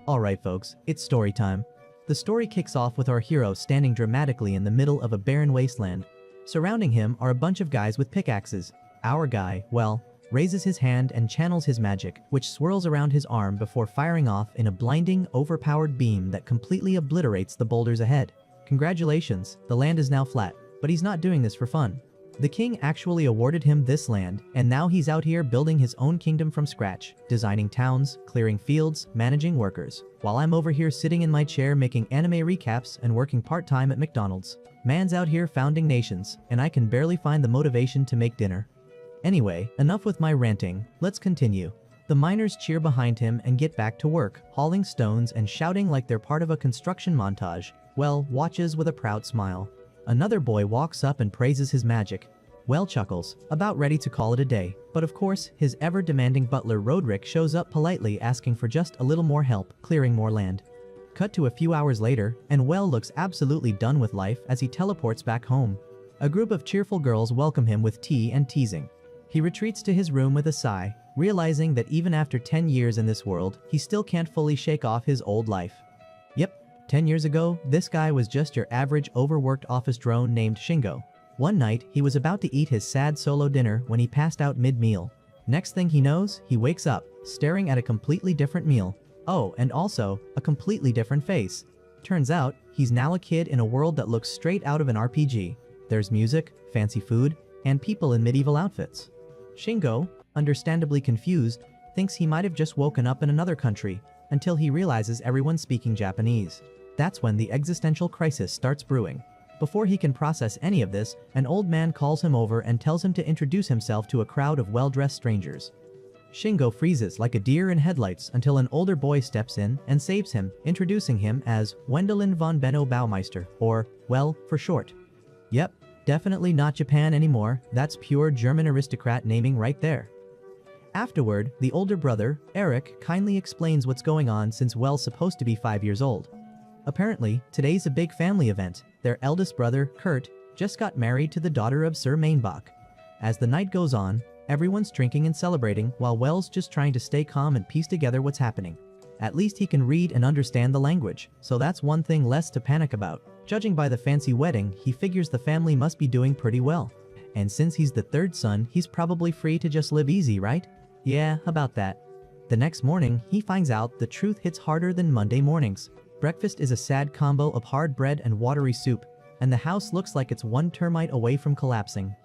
Alright folks, it's story time. The story kicks off with our hero standing dramatically in the middle of a barren wasteland. Surrounding him are a bunch of guys with pickaxes. Our guy, well, raises his hand and channels his magic, which swirls around his arm before firing off in a blinding, overpowered beam that completely obliterates the boulders ahead. Congratulations, the land is now flat, but he's not doing this for fun. The king actually awarded him this land, and now he's out here building his own kingdom from scratch, designing towns, clearing fields, managing workers, while I'm over here sitting in my chair making anime recaps and working part-time at McDonald's. Man's out here founding nations, and I can barely find the motivation to make dinner. Anyway, enough with my ranting, let's continue. The miners cheer behind him and get back to work, hauling stones and shouting like they're part of a construction montage. Well, watches with a proud smile. Another boy walks up and praises his magic. Well chuckles, about ready to call it a day, but of course, his ever-demanding butler Roderick shows up politely asking for just a little more help, clearing more land. Cut to a few hours later, and Well looks absolutely done with life as he teleports back home. A group of cheerful girls welcome him with tea and teasing. He retreats to his room with a sigh, realizing that even after 10 years in this world, he still can't fully shake off his old life. Yep. 10 years ago, this guy was just your average overworked office drone named Shingo. One night, he was about to eat his sad solo dinner when he passed out mid-meal. Next thing he knows, he wakes up, staring at a completely different meal. Oh, and also, a completely different face. Turns out, he's now a kid in a world that looks straight out of an RPG. There's music, fancy food, and people in medieval outfits. Shingo, understandably confused, thinks he might have just woken up in another country, until he realizes everyone's speaking Japanese. That's when the existential crisis starts brewing. Before he can process any of this, an old man calls him over and tells him to introduce himself to a crowd of well-dressed strangers. Shingo freezes like a deer in headlights until an older boy steps in and saves him, introducing him as Wendelin von Benno Baumeister, or, well, for short. Yep, definitely not Japan anymore, that's pure German aristocrat naming right there. Afterward, the older brother, Eric, kindly explains what's going on since Well's supposed to be 5 years old. Apparently, today's a big family event. Their eldest brother, Kurt, just got married to the daughter of Sir Mainbach. As the night goes on, everyone's drinking and celebrating while Well's just trying to stay calm and piece together what's happening. At least he can read and understand the language, so that's one thing less to panic about. Judging by the fancy wedding, he figures the family must be doing pretty well. And since he's the third son, he's probably free to just live easy, right? Yeah, about that. The next morning, he finds out the truth hits harder than Monday mornings. Breakfast is a sad combo of hard bread and watery soup, and the house looks like it's one termite away from collapsing.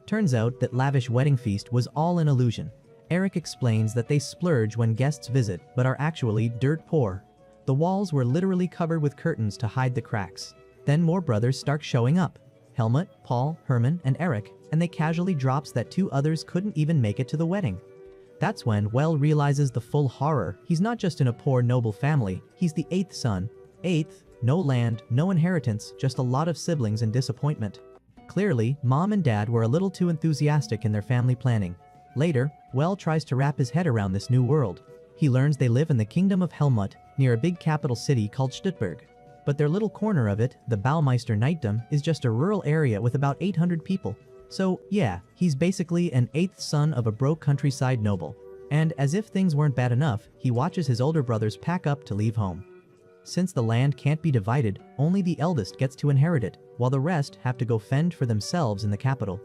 Turns out that lavish wedding feast was all an illusion. Eric explains that they splurge when guests visit, but are actually dirt poor. The walls were literally covered with curtains to hide the cracks. Then more brothers start showing up. Helmut, Paul, Herman, and Eric, and they casually drops that 2 others couldn't even make it to the wedding. That's when Well realizes the full horror. He's not just in a poor noble family, he's the 8th son. 8th, no land, no inheritance, just a lot of siblings and disappointment. Clearly, mom and dad were a little too enthusiastic in their family planning. Later, Well tries to wrap his head around this new world. He learns they live in the kingdom of Helmut, near a big capital city called Stuttgart. But their little corner of it, the Baumeister Knightdom, is just a rural area with about 800 people. So yeah, he's basically an 8th son of a broke countryside noble. And as if things weren't bad enough, he watches his older brothers pack up to leave home. Since the land can't be divided, only the eldest gets to inherit it, while the rest have to go fend for themselves in the capital.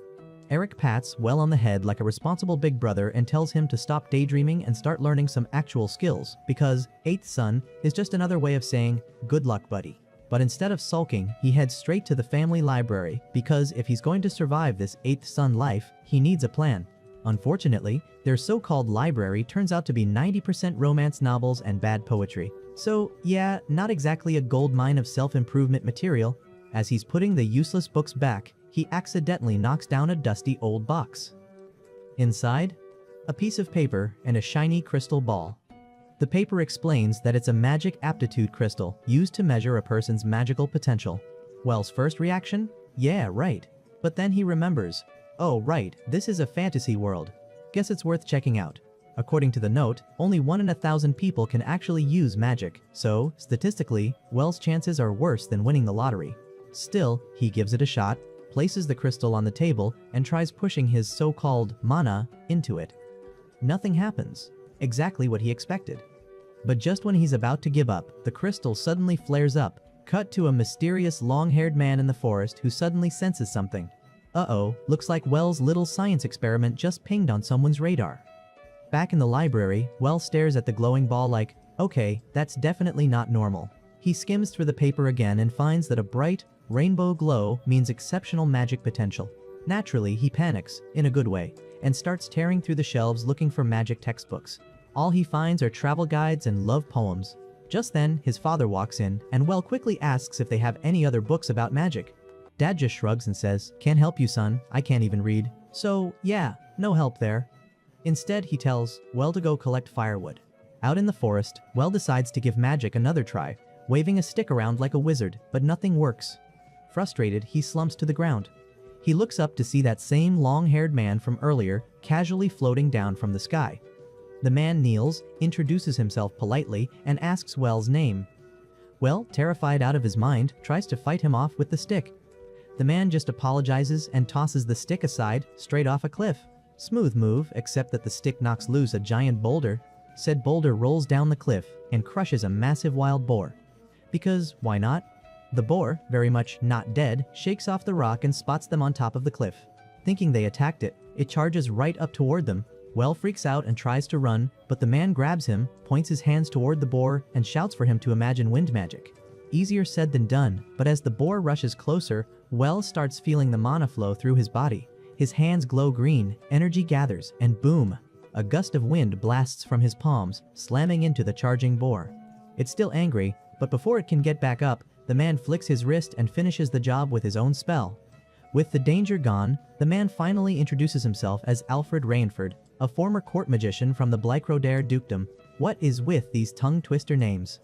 Eric pats Well on the head like a responsible big brother and tells him to stop daydreaming and start learning some actual skills, because 8th son is just another way of saying, good luck buddy. But instead of sulking, he heads straight to the family library, because if he's going to survive this 8th son life, he needs a plan. Unfortunately, their so-called library turns out to be 90% romance novels and bad poetry. So yeah, not exactly a goldmine of self-improvement material. As he's putting the useless books back, he accidentally knocks down a dusty old box. Inside, a piece of paper and a shiny crystal ball. The paper explains that it's a magic aptitude crystal used to measure a person's magical potential. Well's first reaction? Yeah, right. But then he remembers, oh right, this is a fantasy world. Guess it's worth checking out. According to the note, only 1 in 1,000 people can actually use magic, so, statistically, Well's chances are worse than winning the lottery. Still, he gives it a shot, places the crystal on the table, and tries pushing his so-called mana into it. Nothing happens. Exactly what he expected. But just when he's about to give up, the crystal suddenly flares up. Cut to a mysterious long-haired man in the forest who suddenly senses something. Uh-oh, looks like Wells' little science experiment just pinged on someone's radar. Back in the library, Wells stares at the glowing ball like, okay, that's definitely not normal. He skims through the paper again and finds that a bright, rainbow glow means exceptional magic potential. Naturally, he panics, in a good way, and starts tearing through the shelves looking for magic textbooks. All he finds are travel guides and love poems. Just then, his father walks in, and Well quickly asks if they have any other books about magic. Dad just shrugs and says, "Can't help you, son, I can't even read." So, yeah, no help there. Instead, he tells Well to go collect firewood. Out in the forest, Well decides to give magic another try, waving a stick around like a wizard, but nothing works. Frustrated, he slumps to the ground. He looks up to see that same long-haired man from earlier casually floating down from the sky. The man kneels, introduces himself politely, and asks Well's name. Well, terrified out of his mind, tries to fight him off with the stick. The man just apologizes and tosses the stick aside, straight off a cliff. Smooth move, except that the stick knocks loose a giant boulder. Said boulder rolls down the cliff and crushes a massive wild boar. Because, why not? The boar, very much not dead, shakes off the rock and spots them on top of the cliff. Thinking they attacked it, it charges right up toward them. Well freaks out and tries to run, but the man grabs him, points his hands toward the boar, and shouts for him to imagine wind magic. Easier said than done, but as the boar rushes closer, Well starts feeling the mana flow through his body. His hands glow green, energy gathers, and boom! A gust of wind blasts from his palms, slamming into the charging boar. It's still angry, but before it can get back up, the man flicks his wrist and finishes the job with his own spell. With the danger gone, the man finally introduces himself as Alfred Rainford, a former court magician from the Blycrodare dukedom. What is with these tongue-twister names?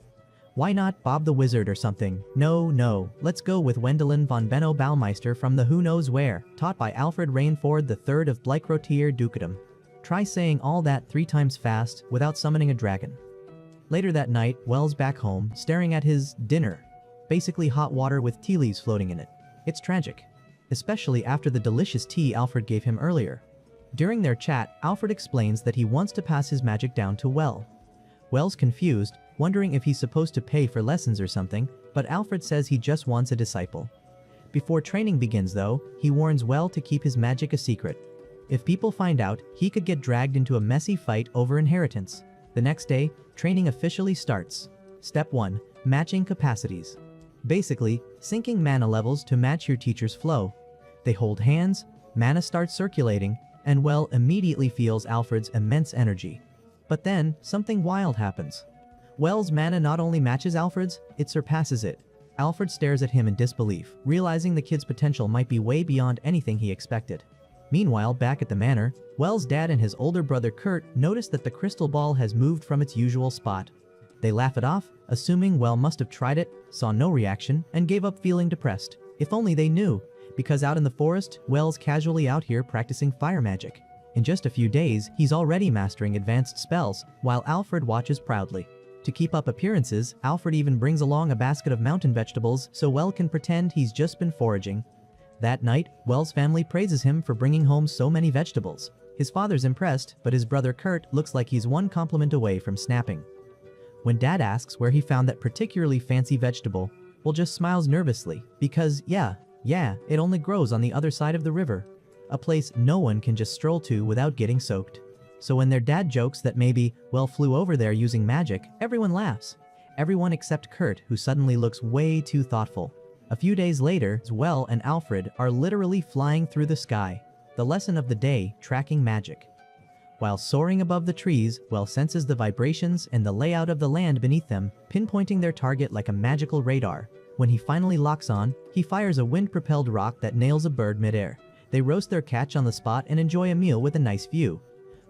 Why not Bob the Wizard or something? No, let's go with Wendelin von Benno Baumeister from the Who Knows Where, taught by Alfred Rainford III of Blycrodare dukedom. Try saying all that 3 times fast without summoning a dragon. Later that night, Wells back home, staring at his dinner. Basically hot water with tea leaves floating in it. It's tragic. Especially after the delicious tea Alfred gave him earlier. During their chat, Alfred explains that he wants to pass his magic down to Well. Well's confused, wondering if he's supposed to pay for lessons or something, but Alfred says he just wants a disciple. Before training begins though, he warns Well to keep his magic a secret. If people find out, he could get dragged into a messy fight over inheritance. The next day, training officially starts. Step 1. Matching capacities. Basically, syncing mana levels to match your teacher's flow. They hold hands, mana starts circulating, and Well immediately feels Alfred's immense energy. But then, something wild happens. Well's mana not only matches Alfred's, it surpasses it. Alfred stares at him in disbelief, realizing the kid's potential might be way beyond anything he expected. Meanwhile, back at the manor, Well's dad and his older brother Kurt notice that the crystal ball has moved from its usual spot. They laugh it off, assuming Well must have tried it, saw no reaction, and gave up feeling depressed. If only they knew, because out in the forest, Well's casually out here practicing fire magic. In just a few days, he's already mastering advanced spells, while Alfred watches proudly. To keep up appearances, Alfred even brings along a basket of mountain vegetables so Well can pretend he's just been foraging. That night, Well's family praises him for bringing home so many vegetables. His father's impressed, but his brother Kurt looks like he's one compliment away from snapping. When Dad asks where he found that particularly fancy vegetable, Well just smiles nervously, because yeah, it only grows on the other side of the river. A place no one can just stroll to without getting soaked. So when their dad jokes that maybe Well flew over there using magic, everyone laughs. Everyone except Kurt, who suddenly looks way too thoughtful. A few days later, Well and Alfred are literally flying through the sky. The lesson of the day, tracking magic. While soaring above the trees, Well senses the vibrations and the layout of the land beneath them, pinpointing their target like a magical radar. When he finally locks on, he fires a wind-propelled rock that nails a bird midair. They roast their catch on the spot and enjoy a meal with a nice view.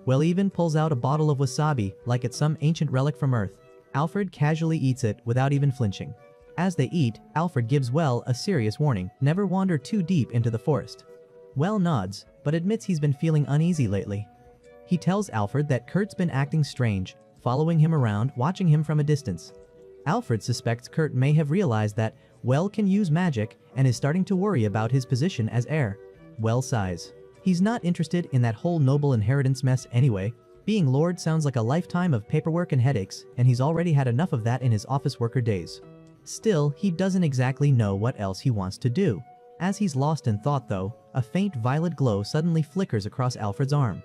Well even pulls out a bottle of wasabi, like it's some ancient relic from Earth. Alfred casually eats it without even flinching. As they eat, Alfred gives Well a serious warning: never wander too deep into the forest. Well nods, but admits he's been feeling uneasy lately. He tells Alfred that Kurt's been acting strange, following him around, watching him from a distance. Alfred suspects Kurt may have realized that Well can use magic and is starting to worry about his position as heir. Well sighs. He's not interested in that whole noble inheritance mess anyway. Being Lord sounds like a lifetime of paperwork and headaches, and he's already had enough of that in his office worker days. Still, he doesn't exactly know what else he wants to do. As he's lost in thought though, a faint violet glow suddenly flickers across Alfred's arm.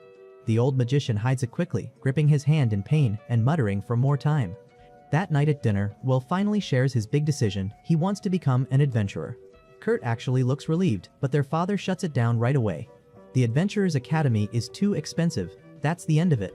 The old magician hides it quickly, gripping his hand in pain and muttering for more time. That night at dinner, Will finally shares his big decision. He wants to become an adventurer. Kurt actually looks relieved, but their father shuts it down right away. The Adventurers Academy is too expensive. That's the end of it.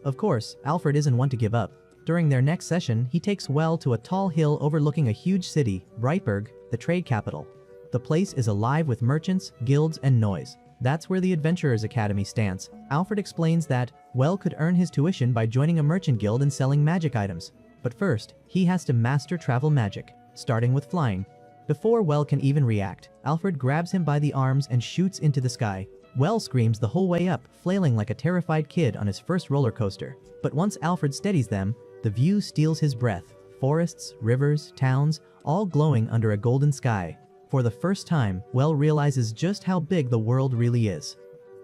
Of course, Alfred isn't one to give up. During their next session, he takes Well to a tall hill overlooking a huge city, Brightburg, the trade capital. The place is alive with merchants, guilds, and noise. That's where the Adventurers Academy stands. Alfred explains that Well could earn his tuition by joining a merchant guild and selling magic items. But first, he has to master travel magic, starting with flying. Before Well can even react, Alfred grabs him by the arms and shoots into the sky. Well screams the whole way up, flailing like a terrified kid on his first roller coaster. But once Alfred steadies them, the view steals his breath. Forests, rivers, towns, all glowing under a golden sky. For the first time, Well realizes just how big the world really is.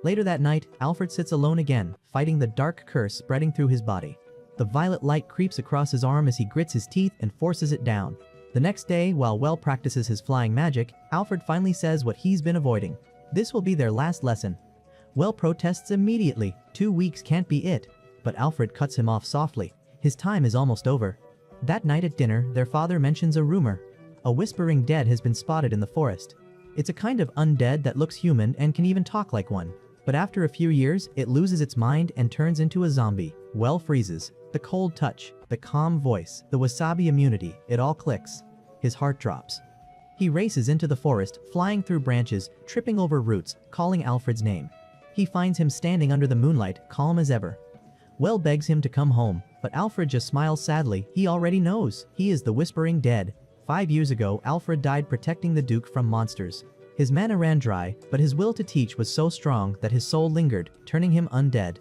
Later that night, Alfred sits alone again, fighting the dark curse spreading through his body. The violet light creeps across his arm as he grits his teeth and forces it down. The next day, while Well practices his flying magic, Alfred finally says what he's been avoiding. This will be their last lesson. Well protests immediately. 2 weeks can't be it. But Alfred cuts him off softly. His time is almost over. That night at dinner, their father mentions a rumor. A whispering dead has been spotted in the forest. It's a kind of undead that looks human and can even talk like one. But after a few years, it loses its mind and turns into a zombie. Well freezes. The cold touch, the calm voice, the wasabi immunity, it all clicks. His heart drops. He races into the forest, flying through branches, tripping over roots, calling Alfred's name. He finds him standing under the moonlight, calm as ever. Well begs him to come home, but Alfred just smiles sadly. He already knows. He is the Whispering Dead. 5 years ago, Alfred died protecting the Duke from monsters. His mana ran dry, but his will to teach was so strong that his soul lingered, turning him undead.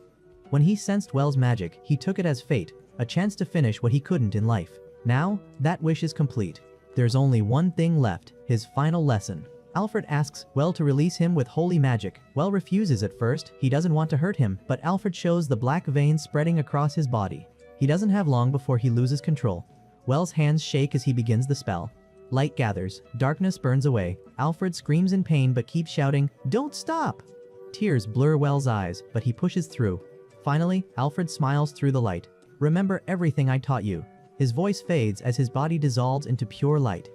When he sensed Well's magic, he took it as fate, a chance to finish what he couldn't in life. Now, that wish is complete. There's only one thing left, his final lesson. Alfred asks Well to release him with holy magic. Well refuses at first. He doesn't want to hurt him, but Alfred shows the black veins spreading across his body. He doesn't have long before he loses control. Well's hands shake as he begins the spell. Light gathers, darkness burns away. Alfred screams in pain but keeps shouting, "Don't stop!" Tears blur Well's eyes, but he pushes through. Finally, Alfred smiles through the light. "Remember everything I taught you." His voice fades as his body dissolves into pure light.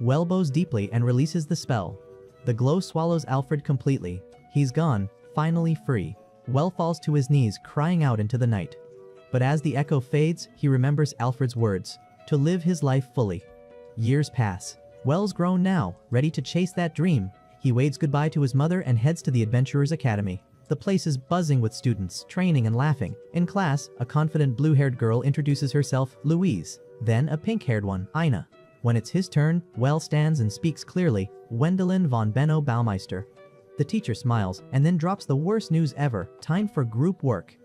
Well bows deeply and releases the spell. The glow swallows Alfred completely. He's gone, finally free. Well falls to his knees, crying out into the night. But as the echo fades, he remembers Alfred's words, to live his life fully. Years pass. Well's grown now, ready to chase that dream. He waves goodbye to his mother and heads to the Adventurers Academy. The place is buzzing with students, training and laughing. In class, a confident blue-haired girl introduces herself, Louise. Then a pink-haired one, Ina. When it's his turn, Well stands and speaks clearly, Wendelin von Benno Baumeister. The teacher smiles and then drops the worst news ever, time for group work.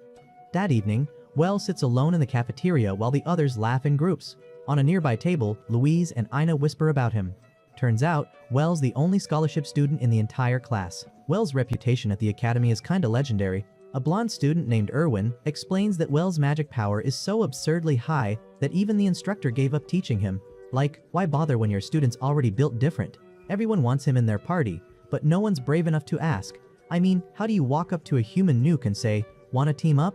That evening, Well sits alone in the cafeteria while the others laugh in groups. On a nearby table, Louise and Ina whisper about him. Turns out, Well's the only scholarship student in the entire class. Well's reputation at the academy is kinda legendary. A blonde student named Erwin explains that Well's magic power is so absurdly high that even the instructor gave up teaching him. Like, why bother when your student's already built different? Everyone wants him in their party, but no one's brave enough to ask. I mean, how do you walk up to a human nuke and say, "Wanna team up?"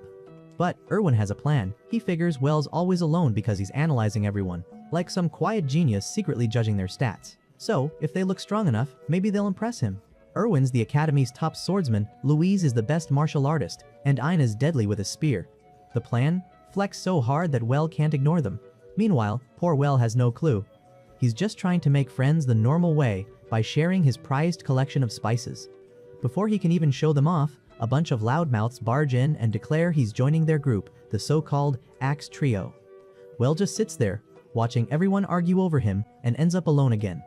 But Erwin has a plan. He figures Well's always alone because he's analyzing everyone, like some quiet genius secretly judging their stats. So, if they look strong enough, maybe they'll impress him. Erwin's the academy's top swordsman, Louise is the best martial artist, and Ina's deadly with a spear. The plan? Flex so hard that Well can't ignore them. Meanwhile, poor Well has no clue. He's just trying to make friends the normal way by sharing his prized collection of spices. Before he can even show them off, a bunch of loudmouths barge in and declare he's joining their group, the so-called Axe Trio. Well just sits there, watching everyone argue over him, and ends up alone again.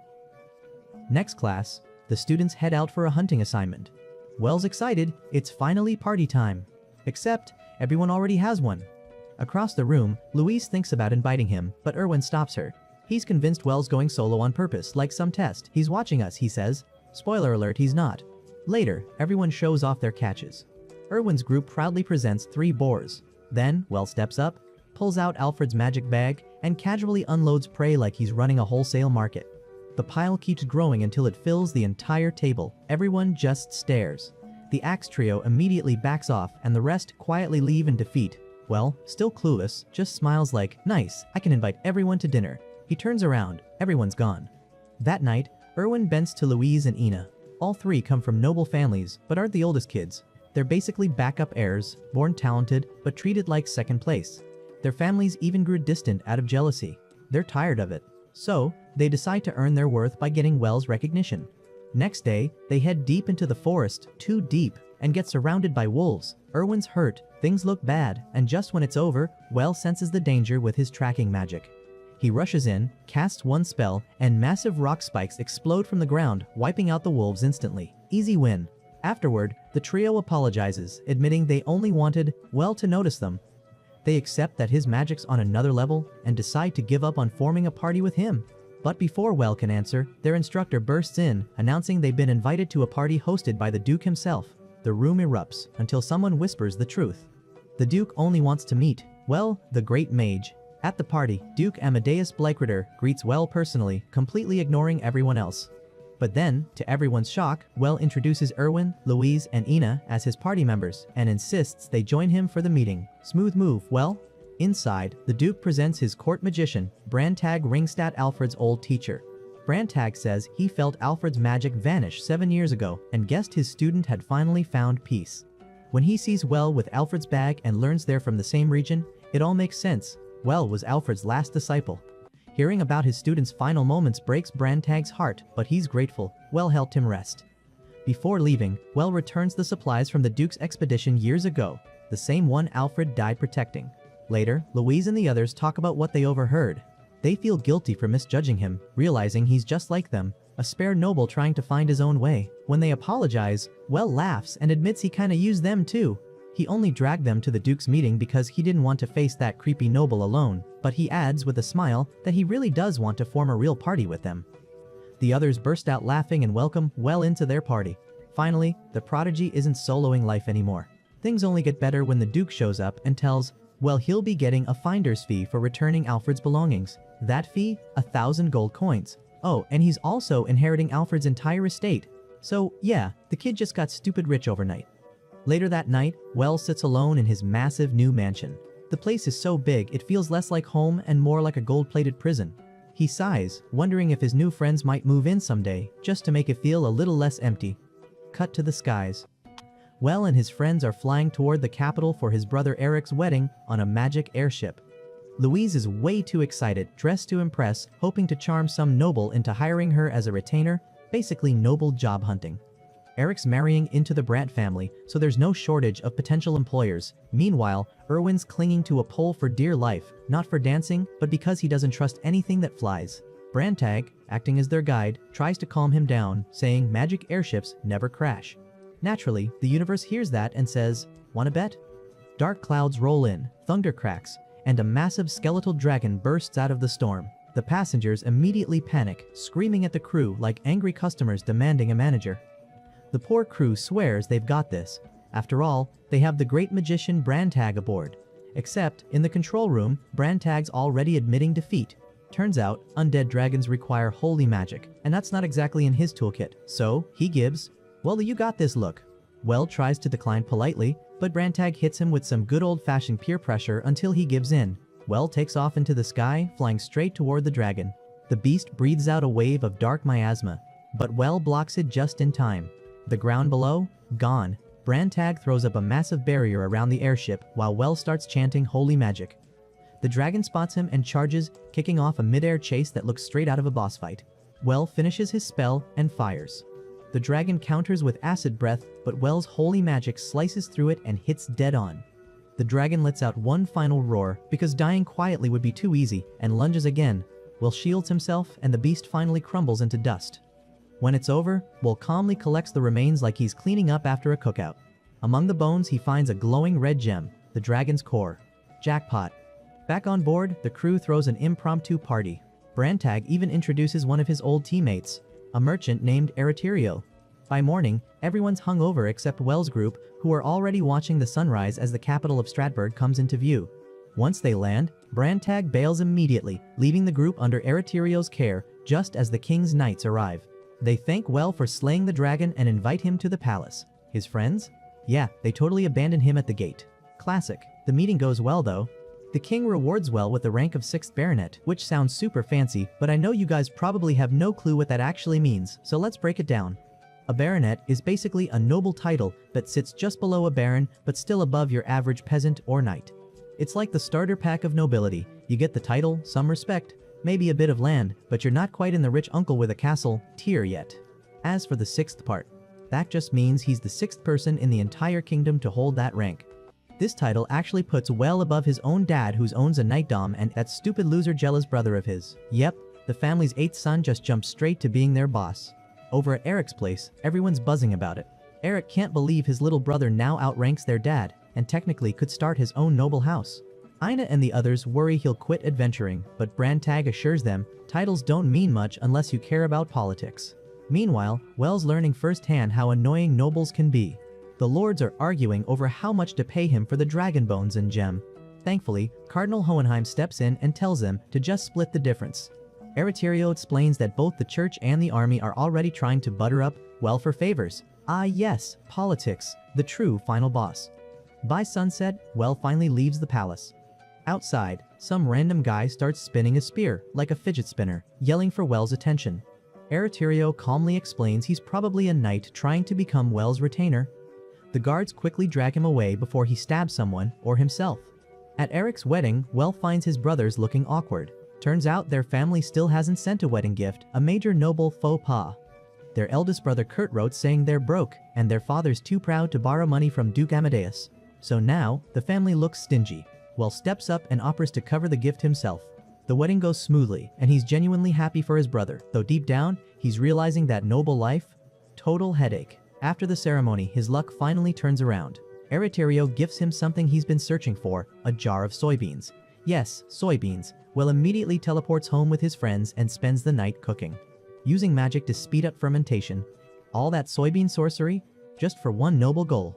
Next class, the students head out for a hunting assignment. Well's excited, it's finally party time. Except, everyone already has one. Across the room, Louise thinks about inviting him, but Erwin stops her. He's convinced Well's going solo on purpose, like some test. He's watching us, he says. Spoiler alert, he's not. Later, everyone shows off their catches. Erwin's group proudly presents 3 boars. Then, Well steps up, pulls out Alfred's magic bag, and casually unloads prey like he's running a wholesale market. The pile keeps growing until it fills the entire table. Everyone just stares. The axe trio immediately backs off and the rest quietly leave in defeat. Well, still clueless, just smiles like, nice, I can invite everyone to dinner. He turns around, everyone's gone. That night, Erwin bends to Louise and Ina. All three come from noble families, but aren't the oldest kids. They're basically backup heirs, born talented, but treated like second place. Their families even grew distant out of jealousy. They're tired of it. So, they decide to earn their worth by getting Well's recognition. Next day, they head deep into the forest, too deep, and get surrounded by wolves. Erwin's hurt, things look bad, and just when it's over, Well senses the danger with his tracking magic. He rushes in, casts one spell, and massive rock spikes explode from the ground, wiping out the wolves instantly. Easy win. Afterward, the trio apologizes, admitting they only wanted Well to notice them. They accept that his magic's on another level and decide to give up on forming a party with him. But before Well can answer, their instructor bursts in, announcing they've been invited to a party hosted by the Duke himself. The room erupts until someone whispers the truth. The Duke only wants to meet, Well, the great mage. At the party, Duke Amadeus Bleichrider greets Well personally, completely ignoring everyone else. But then, to everyone's shock, Well introduces Erwin, Louise, and Ina as his party members and insists they join him for the meeting. Smooth move, Well. Inside, the Duke presents his court magician, Brandtag Ringstad, Alfred's old teacher. Brandtag says he felt Alfred's magic vanish 7 years ago and guessed his student had finally found peace. When he sees Well with Alfred's bag and learns they're from the same region, it all makes sense. Well was Alfred's last disciple. Hearing about his student's final moments breaks Brandtag's heart, but he's grateful. Well helped him rest. Before leaving, Well returns the supplies from the Duke's expedition years ago, the same one Alfred died protecting. Later, Louise and the others talk about what they overheard. They feel guilty for misjudging him, realizing he's just like them, a spare noble trying to find his own way. When they apologize, Well laughs and admits he kinda used them too. He only dragged them to the Duke's meeting because he didn't want to face that creepy noble alone, but he adds with a smile that he really does want to form a real party with them. The others burst out laughing and welcome Well into their party. Finally, the prodigy isn't soloing life anymore. Things only get better when the Duke shows up and tells Well he'll be getting a finder's fee for returning Alfred's belongings. That fee? 1,000 gold coins. Oh, and he's also inheriting Alfred's entire estate. So yeah, the kid just got stupid rich overnight. Later that night, Well sits alone in his massive new mansion. The place is so big it feels less like home and more like a gold-plated prison. He sighs, wondering if his new friends might move in someday, just to make it feel a little less empty. Cut to the skies. Well and his friends are flying toward the capital for his brother Eric's wedding on a magic airship. Louise is way too excited, dressed to impress, hoping to charm some noble into hiring her as a retainer, basically noble job hunting. Eric's marrying into the Brandt family, so there's no shortage of potential employers. Meanwhile, Erwin's clinging to a pole for dear life, not for dancing, but because he doesn't trust anything that flies. Brandtag, acting as their guide, tries to calm him down, saying magic airships never crash. Naturally, the universe hears that and says, "Wanna bet?" Dark clouds roll in, thunder cracks, and a massive skeletal dragon bursts out of the storm. The passengers immediately panic, screaming at the crew like angry customers demanding a manager. The poor crew swears they've got this. After all, they have the great magician Brandtag aboard. Except, in the control room, Brandtag's already admitting defeat. Turns out, undead dragons require holy magic, and that's not exactly in his toolkit, so he gives, "Well, you got this look." Well tries to decline politely, but Brandtag hits him with some good old-fashioned peer pressure until he gives in. Well takes off into the sky, flying straight toward the dragon. The beast breathes out a wave of dark miasma, but Well blocks it just in time. The ground below? Gone. Brandtag throws up a massive barrier around the airship while Well starts chanting holy magic. The dragon spots him and charges, kicking off a mid-air chase that looks straight out of a boss fight. Well finishes his spell and fires. The dragon counters with acid breath, but Well's holy magic slices through it and hits dead on. The dragon lets out one final roar, because dying quietly would be too easy, and lunges again. Well shields himself, and the beast finally crumbles into dust. When it's over, Well calmly collects the remains like he's cleaning up after a cookout. Among the bones, he finds a glowing red gem, the dragon's core. Jackpot. Back on board, the crew throws an impromptu party. Brandtag even introduces one of his old teammates, a merchant named Ereterio. By morning, everyone's hungover except Wells' group, who are already watching the sunrise as the capital of Stratburg comes into view. Once they land, Brandtag bails immediately, leaving the group under Ereterio's care just as the king's knights arrive. They thank Well for slaying the dragon and invite him to the palace. His friends? Yeah, they totally abandon him at the gate. Classic. The meeting goes well though. The king rewards Well with the rank of 6th baronet, which sounds super fancy, but I know you guys probably have no clue what that actually means, so let's break it down. A baronet is basically a noble title that sits just below a baron but still above your average peasant or knight. It's like the starter pack of nobility. You get the title, some respect, maybe a bit of land, but you're not quite in the rich uncle with a castle tier yet. As for the 6th part, that just means he's the 6th person in the entire kingdom to hold that rank. This title actually puts Well above his own dad who owns a knightdom and that stupid loser jealous brother of his. Yep, the family's 8th son just jumped straight to being their boss. Over at Eric's place, everyone's buzzing about it. Eric can't believe his little brother now outranks their dad, and technically could start his own noble house. Ina and the others worry he'll quit adventuring, but Brandtag assures them titles don't mean much unless you care about politics. Meanwhile, Wells learning firsthand how annoying nobles can be. The lords are arguing over how much to pay him for the dragon bones and gem. Thankfully, Cardinal Hohenheim steps in and tells them to just split the difference. Ereterio explains that both the church and the army are already trying to butter up Well for favors. Ah yes, politics, the true final boss. By sunset, Well finally leaves the palace. Outside, some random guy starts spinning a spear, like a fidget spinner, yelling for Wells' attention. Ereterio calmly explains he's probably a knight trying to become Wells' retainer. The guards quickly drag him away before he stabs someone, or himself. At Eric's wedding, Well finds his brothers looking awkward. Turns out their family still hasn't sent a wedding gift, a major noble faux pas. Their eldest brother Kurt wrote saying they're broke, and their father's too proud to borrow money from Duke Amadeus. So now, the family looks stingy. Well steps up and offers to cover the gift himself. The wedding goes smoothly, and he's genuinely happy for his brother, though deep down, he's realizing that noble life? Total headache. After the ceremony, his luck finally turns around. Ereterio gifts him something he's been searching for, a jar of soybeans. Yes, soybeans. Well immediately teleports home with his friends and spends the night cooking. Using magic to speed up fermentation. All that soybean sorcery, just for one noble goal.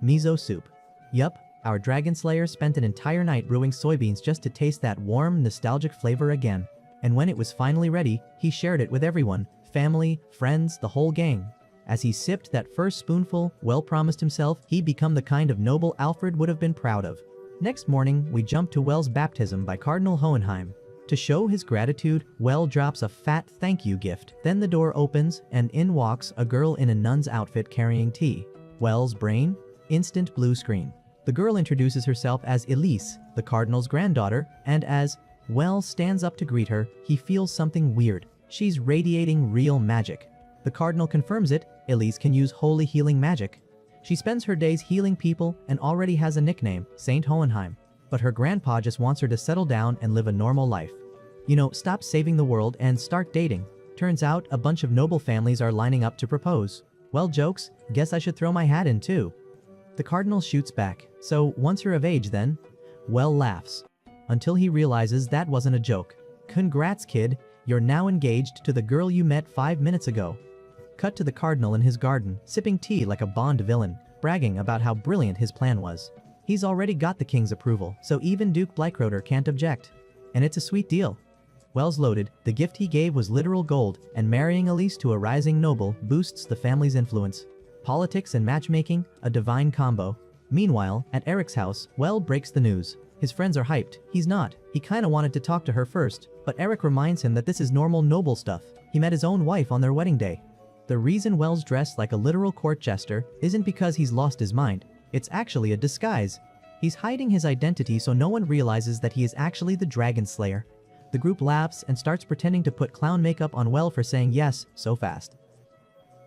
Miso soup. Yup, our dragon slayer spent an entire night brewing soybeans just to taste that warm, nostalgic flavor again. And when it was finally ready, he shared it with everyone, family, friends, the whole gang. As he sipped that first spoonful, Well promised himself he'd become the kind of noble Alfred would have been proud of. Next morning, we jump to Wells' baptism by Cardinal Hohenheim. To show his gratitude, Well drops a fat thank you gift. Then the door opens, and in walks a girl in a nun's outfit carrying tea. Wells' brain? Instant blue screen. The girl introduces herself as Elise, the Cardinal's granddaughter, and as Wells stands up to greet her, he feels something weird. She's radiating real magic. The Cardinal confirms it. Elise can use holy healing magic. She spends her days healing people and already has a nickname, Saint Hohenheim. But her grandpa just wants her to settle down and live a normal life. You know, stop saving the world and start dating. Turns out a bunch of noble families are lining up to propose. Well jokes, guess I should throw my hat in too. The Cardinal shoots back. So once you're of age then? Well laughs. Until he realizes that wasn't a joke. Congrats kid, you're now engaged to the girl you met 5 minutes ago. Cut to the Cardinal in his garden, sipping tea like a Bond villain, bragging about how brilliant his plan was. He's already got the king's approval, so even Duke Bleichroder can't object. And it's a sweet deal. Wells loaded, the gift he gave was literal gold, and marrying Elise to a rising noble boosts the family's influence. Politics and matchmaking, a divine combo. Meanwhile, at Eric's house, Well breaks the news. His friends are hyped. He's not. He kinda wanted to talk to her first, but Eric reminds him that this is normal noble stuff. He met his own wife on their wedding day. The reason Wells dressed like a literal court jester isn't because he's lost his mind. It's actually a disguise. He's hiding his identity so no one realizes that he is actually the Dragon Slayer. The group laughs and starts pretending to put clown makeup on Well for saying yes so fast.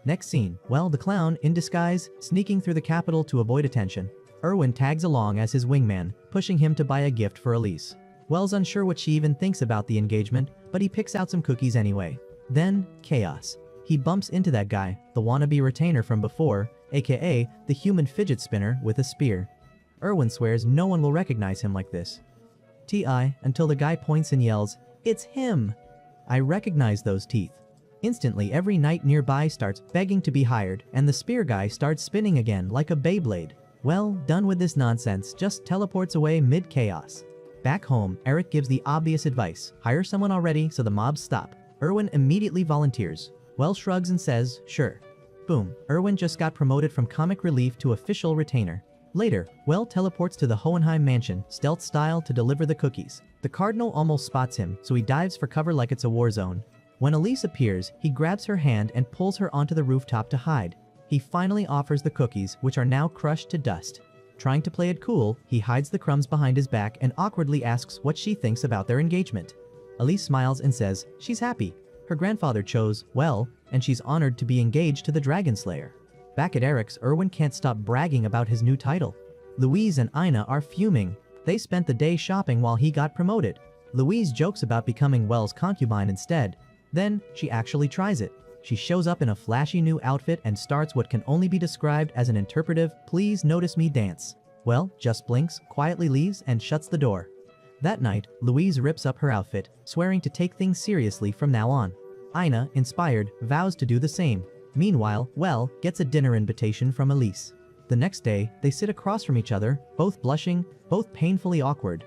Next scene, Well the clown, in disguise, sneaking through the capital to avoid attention. Erwin tags along as his wingman, pushing him to buy a gift for Elise. Well's unsure what she even thinks about the engagement, but he picks out some cookies anyway. Then, chaos. He bumps into that guy, the wannabe retainer from before, aka the human fidget spinner with a spear. Erwin swears no one will recognize him like this. TI, until the guy points and yells, "It's him!" I recognize those teeth. Instantly, every knight nearby starts begging to be hired, and the spear guy starts spinning again like a Beyblade. Well, done with this nonsense, just teleports away mid-chaos. Back home, Eric gives the obvious advice, hire someone already so the mobs stop. Erwin immediately volunteers. Well shrugs and says, sure. Boom, Erwin just got promoted from comic relief to official retainer. Later, Well teleports to the Hohenheim mansion, stealth style, to deliver the cookies. The cardinal almost spots him, so he dives for cover like it's a war zone. When Elise appears, he grabs her hand and pulls her onto the rooftop to hide. He finally offers the cookies, which are now crushed to dust. Trying to play it cool, he hides the crumbs behind his back and awkwardly asks what she thinks about their engagement. Elise smiles and says she's happy. Her grandfather chose well, and she's honored to be engaged to the Dragon Slayer. Back at Eric's, Erwin can't stop bragging about his new title. Louise and Ina are fuming. They spent the day shopping while he got promoted. Louise jokes about becoming Well's concubine instead. Then, she actually tries it. She shows up in a flashy new outfit and starts what can only be described as an interpretive "please notice me" dance. Well just blinks, quietly leaves, and shuts the door. That night, Louise rips up her outfit, swearing to take things seriously from now on. Ina, inspired, vows to do the same. Meanwhile, Well gets a dinner invitation from Elise. The next day, they sit across from each other, both blushing, both painfully awkward.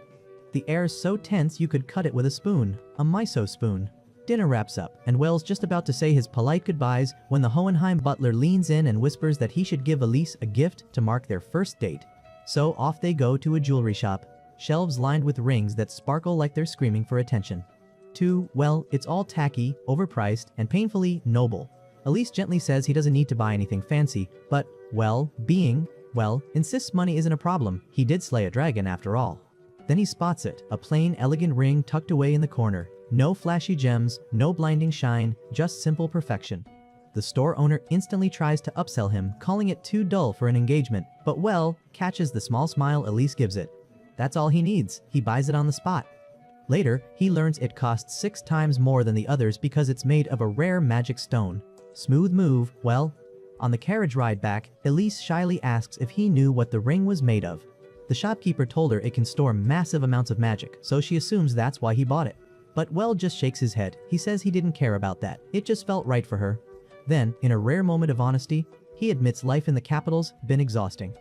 The air's so tense you could cut it with a spoon, a miso spoon. Dinner wraps up, and Well's just about to say his polite goodbyes when the Hohenheim butler leans in and whispers that he should give Elise a gift to mark their first date. So off they go to a jewelry shop, shelves lined with rings that sparkle like they're screaming for attention. Well, it's all tacky, overpriced, and painfully noble. Elise gently says he doesn't need to buy anything fancy, but, well, insists money isn't a problem. He did slay a dragon after all. Then he spots it, a plain, elegant ring tucked away in the corner. No flashy gems, no blinding shine, just simple perfection. The store owner instantly tries to upsell him, calling it too dull for an engagement, but Well catches the small smile Elise gives it. That's all he needs. He buys it on the spot. Later, he learns it costs 6 times more than the others because it's made of a rare magic stone. Smooth move, Well. On the carriage ride back, Elise shyly asks if he knew what the ring was made of. The shopkeeper told her it can store massive amounts of magic, so she assumes that's why he bought it. But Well just shakes his head. He says he didn't care about that. It just felt right for her. Then, in a rare moment of honesty, he admits life in the capital's been exhausting.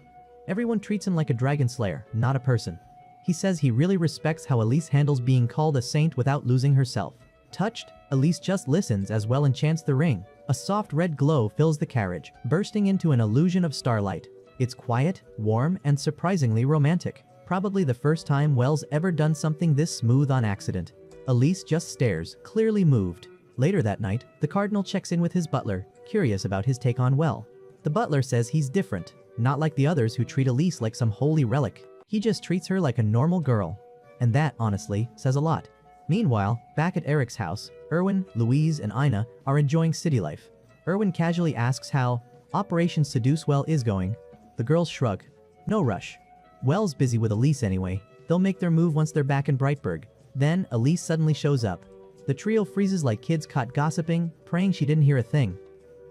Everyone treats him like a dragon slayer, not a person. He says he really respects how Elise handles being called a saint without losing herself. Touched, Elise just listens as Well enchants the ring. A soft red glow fills the carriage, bursting into an illusion of starlight. It's quiet, warm, and surprisingly romantic. Probably the first time Well's ever done something this smooth on accident. Elise just stares, clearly moved. Later that night, the cardinal checks in with his butler, curious about his take on Well. The butler says he's different, not like the others who treat Elise like some holy relic. He just treats her like a normal girl. And that, honestly, says a lot. Meanwhile, back at Eric's house, Erwin, Louise, and Ina are enjoying city life. Erwin casually asks how Operation Seduce Well is going. The girls shrug. No rush. Well's busy with Elise anyway. They'll make their move once they're back in Brightburg. Then, Elise suddenly shows up. The trio freezes like kids caught gossiping, praying she didn't hear a thing.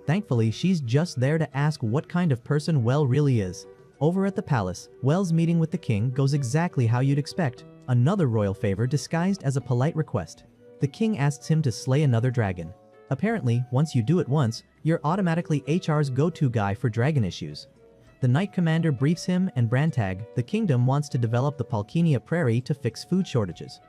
Thankfully, she's just there to ask what kind of person Well really is. Over at the palace, Well's meeting with the king goes exactly how you'd expect. Another royal favor disguised as a polite request. The king asks him to slay another dragon. Apparently, once you do it once, you're automatically HR's go-to guy for dragon issues. The knight commander briefs him, and Brantag, the kingdom, wants to develop the Palkinia Prairie to fix food shortages.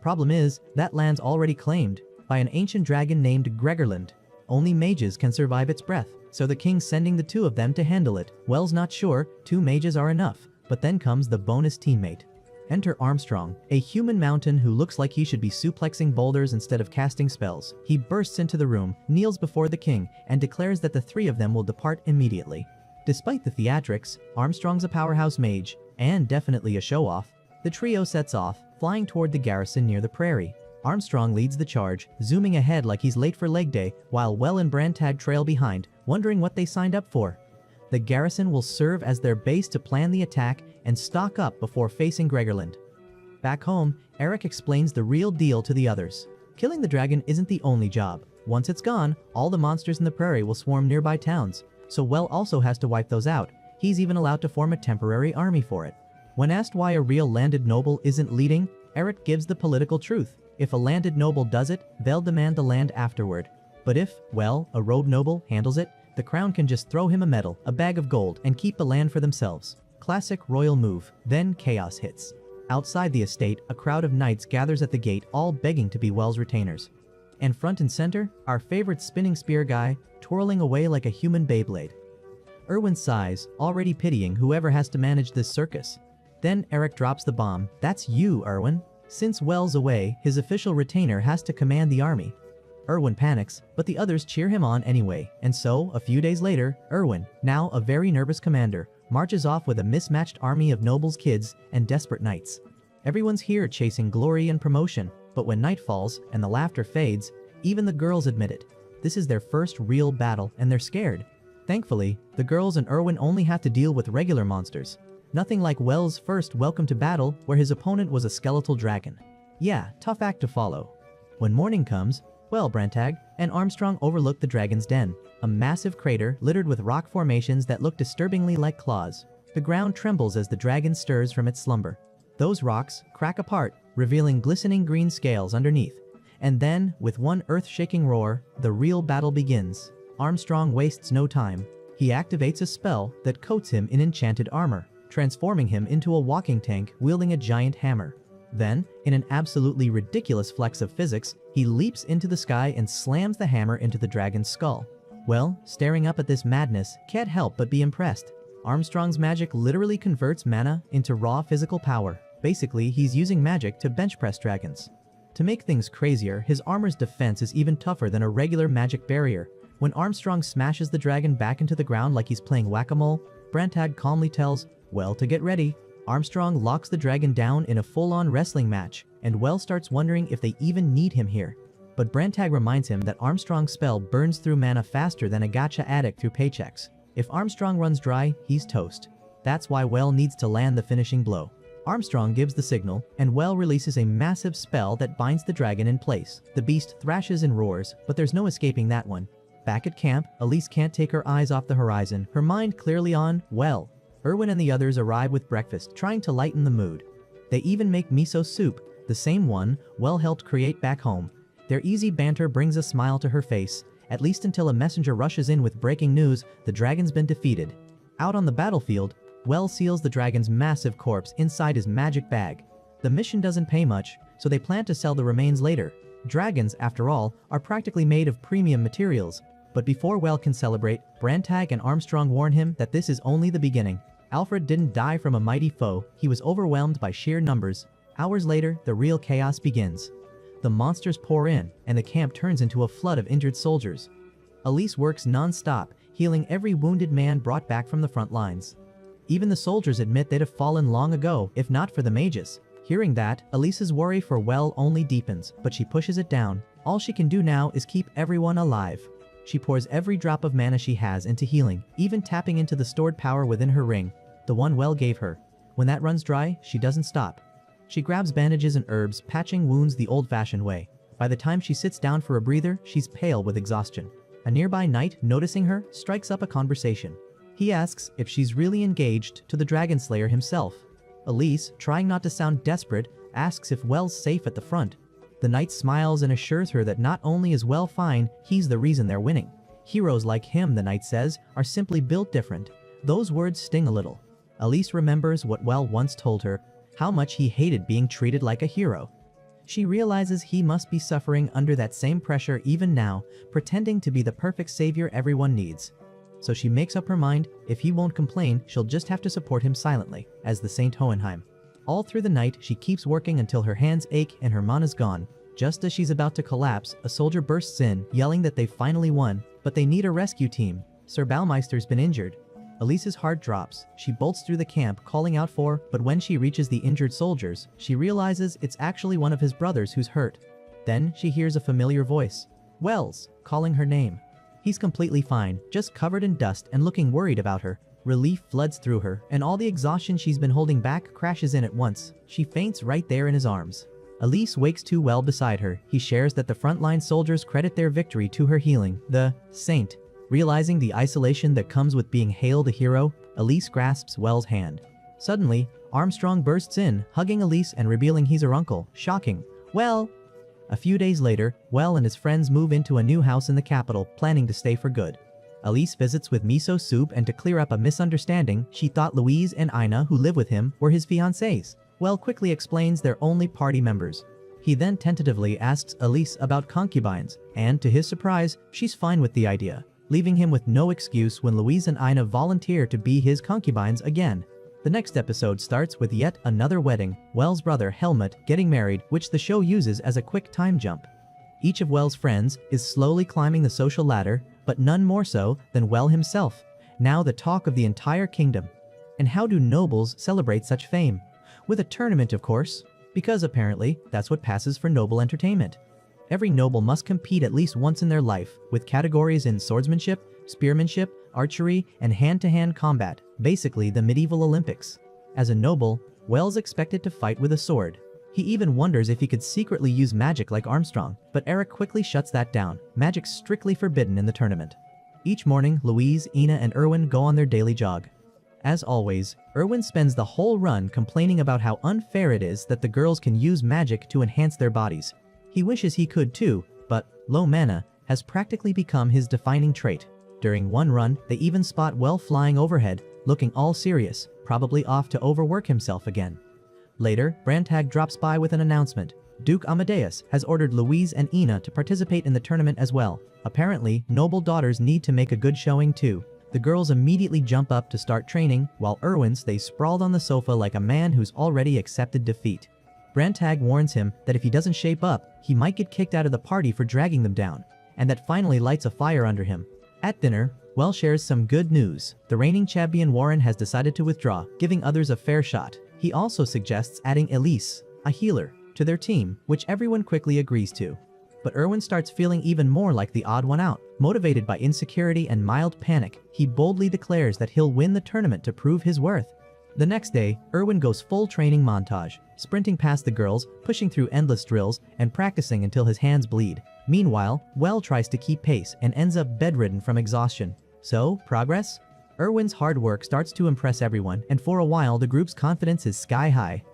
Problem is, that land's already claimed by an ancient dragon named Gregorland. Only mages can survive its breath, so the king's sending the 2 of them to handle it. Well's not sure 2 mages are enough, but then comes the bonus teammate. Enter Armstrong, a human mountain who looks like he should be suplexing boulders instead of casting spells. He bursts into the room, kneels before the king, and declares that the 3 of them will depart immediately. Despite the theatrics, Armstrong's a powerhouse mage, and definitely a show-off. The trio sets off, flying toward the garrison near the prairie. Armstrong leads the charge, zooming ahead like he's late for leg day, while Well and Brantag trail behind, wondering what they signed up for. The garrison will serve as their base to plan the attack and stock up before facing Gregorland. Back home, Eric explains the real deal to the others. Killing the dragon isn't the only job. Once it's gone, all the monsters in the prairie will swarm nearby towns, so Well also has to wipe those out. He's even allowed to form a temporary army for it. When asked why a real landed noble isn't leading, Eric gives the political truth. If a landed noble does it, they'll demand the land afterward. But if, well, a road noble handles it, the crown can just throw him a medal, a bag of gold, and keep the land for themselves. Classic royal move. Then chaos hits. Outside the estate, a crowd of knights gathers at the gate, all begging to be Well's retainers. And front and center, our favorite spinning spear guy, twirling away like a human Beyblade. Erwin sighs, already pitying whoever has to manage this circus. Then Eric drops the bomb. That's you, Erwin. Since Well's away, his official retainer has to command the army. Erwin panics, but the others cheer him on anyway, and so, a few days later, Erwin, now a very nervous commander, marches off with a mismatched army of nobles' kids and desperate knights. Everyone's here chasing glory and promotion, but when night falls and the laughter fades, even the girls admit it. This is their first real battle, and they're scared. Thankfully, the girls and Erwin only have to deal with regular monsters. Nothing like Well's first welcome to battle, where his opponent was a skeletal dragon. Yeah, tough act to follow. When morning comes, Well, Brantag and Armstrong overlook the dragon's den, a massive crater littered with rock formations that look disturbingly like claws. The ground trembles as the dragon stirs from its slumber. Those rocks crack apart, revealing glistening green scales underneath. And then, with one earth-shaking roar, the real battle begins. Armstrong wastes no time. He activates a spell that coats him in enchanted armor, transforming him into a walking tank wielding a giant hammer. Then, in an absolutely ridiculous flex of physics, he leaps into the sky and slams the hammer into the dragon's skull. Well, staring up at this madness, can't help but be impressed. Armstrong's magic literally converts mana into raw physical power. Basically, he's using magic to bench press dragons. To make things crazier, his armor's defense is even tougher than a regular magic barrier. When Armstrong smashes the dragon back into the ground like he's playing whack-a-mole, Brantag calmly tells Well to get ready. Armstrong locks the dragon down in a full-on wrestling match, and Well starts wondering if they even need him here. But Brantag reminds him that Armstrong's spell burns through mana faster than a gacha addict through paychecks. If Armstrong runs dry, he's toast. That's why Well needs to land the finishing blow. Armstrong gives the signal, and Well releases a massive spell that binds the dragon in place. The beast thrashes and roars, but there's no escaping that one. Back at camp, Elise can't take her eyes off the horizon, her mind clearly on Well. Erwin and the others arrive with breakfast, trying to lighten the mood. They even make miso soup, the same one Well helped create back home. Their easy banter brings a smile to her face, at least until a messenger rushes in with breaking news: the dragon's been defeated. Out on the battlefield, Well seals the dragon's massive corpse inside his magic bag. The mission doesn't pay much, so they plan to sell the remains later. Dragons, after all, are practically made of premium materials. But before Well can celebrate, Brantag and Armstrong warn him that this is only the beginning. Alfred didn't die from a mighty foe, he was overwhelmed by sheer numbers. Hours later, the real chaos begins. The monsters pour in, and the camp turns into a flood of injured soldiers. Elise works non-stop, healing every wounded man brought back from the front lines. Even the soldiers admit they'd have fallen long ago, if not for the mages. Hearing that, Elise's worry for Well only deepens, but she pushes it down. All she can do now is keep everyone alive. She pours every drop of mana she has into healing, even tapping into the stored power within her ring, the one Well gave her. When that runs dry, she doesn't stop. She grabs bandages and herbs, patching wounds the old-fashioned way. By the time she sits down for a breather, she's pale with exhaustion. A nearby knight, noticing her, strikes up a conversation. He asks if she's really engaged to the Dragon Slayer himself. Elise, trying not to sound desperate, asks if Well's safe at the front. The knight smiles and assures her that not only is Well fine, he's the reason they're winning. Heroes like him, the knight says, are simply built different. Those words sting a little. Elise remembers what Well once told her, how much he hated being treated like a hero. She realizes he must be suffering under that same pressure even now, pretending to be the perfect savior everyone needs. So she makes up her mind, if he won't complain, she'll just have to support him silently, as the Saint Hohenheim. All through the night, she keeps working until her hands ache and her mana's gone. Just as she's about to collapse, a soldier bursts in, yelling that they've finally won, but they need a rescue team. Sir Baumeister's been injured. Elise's heart drops. She bolts through the camp, calling out for, but when she reaches the injured soldiers, she realizes it's actually one of his brothers who's hurt. Then she hears a familiar voice. Wells, calling her name. He's completely fine, just covered in dust and looking worried about her. Relief floods through her, and all the exhaustion she's been holding back crashes in at once. She faints right there in his arms. Elise wakes too well beside her. He shares that the frontline soldiers credit their victory to her healing. The Saint. Realizing the isolation that comes with being hailed a hero, Elise grasps Well's hand. Suddenly, Armstrong bursts in, hugging Elise and revealing he's her uncle. Shocking. Well, A few days later, Well and his friends move into a new house in the capital, planning to stay for good. Elise visits with miso soup, and to clear up a misunderstanding, she thought Louise and Ina, who live with him, were his fiancés. Well quickly explains they're only party members. He then tentatively asks Elise about concubines, and to his surprise, she's fine with the idea, leaving him with no excuse when Louise and Ina volunteer to be his concubines again. The next episode starts with yet another wedding, Well's brother Helmut getting married, which the show uses as a quick time jump. Each of Well's friends is slowly climbing the social ladder, but none more so than Well himself, now the talk of the entire kingdom. And how do nobles celebrate such fame? With a tournament, of course, because apparently that's what passes for noble entertainment. Every noble must compete at least once in their life, with categories in swordsmanship, spearmanship, archery, and hand-to-hand combat, basically the medieval Olympics. As a noble, Well's expected to fight with a sword. He even wonders if he could secretly use magic like Armstrong, but Eric quickly shuts that down. Magic's strictly forbidden in the tournament. Each morning, Louise, Ina, and Erwin go on their daily jog. As always, Erwin spends the whole run complaining about how unfair it is that the girls can use magic to enhance their bodies. He wishes he could too, but low mana has practically become his defining trait. During one run, they even spot Well flying overhead, looking all serious, probably off to overwork himself again. Later, Brantag drops by with an announcement. Duke Amadeus has ordered Louise and Ina to participate in the tournament as well. Apparently, noble daughters need to make a good showing too. The girls immediately jump up to start training, while Erwin stays sprawled on the sofa like a man who's already accepted defeat. Brantag warns him that if he doesn't shape up, he might get kicked out of the party for dragging them down, and that finally lights a fire under him. At dinner, Well shares some good news. The reigning champion Warren has decided to withdraw, giving others a fair shot. He also suggests adding Elise, a healer, to their team, which everyone quickly agrees to. But Erwin starts feeling even more like the odd one out. Motivated by insecurity and mild panic, he boldly declares that he'll win the tournament to prove his worth. The next day, Erwin goes full training montage, sprinting past the girls, pushing through endless drills, and practicing until his hands bleed. Meanwhile, Well tries to keep pace and ends up bedridden from exhaustion. So, progress? Erwin's hard work starts to impress everyone, and for a while the group's confidence is sky high.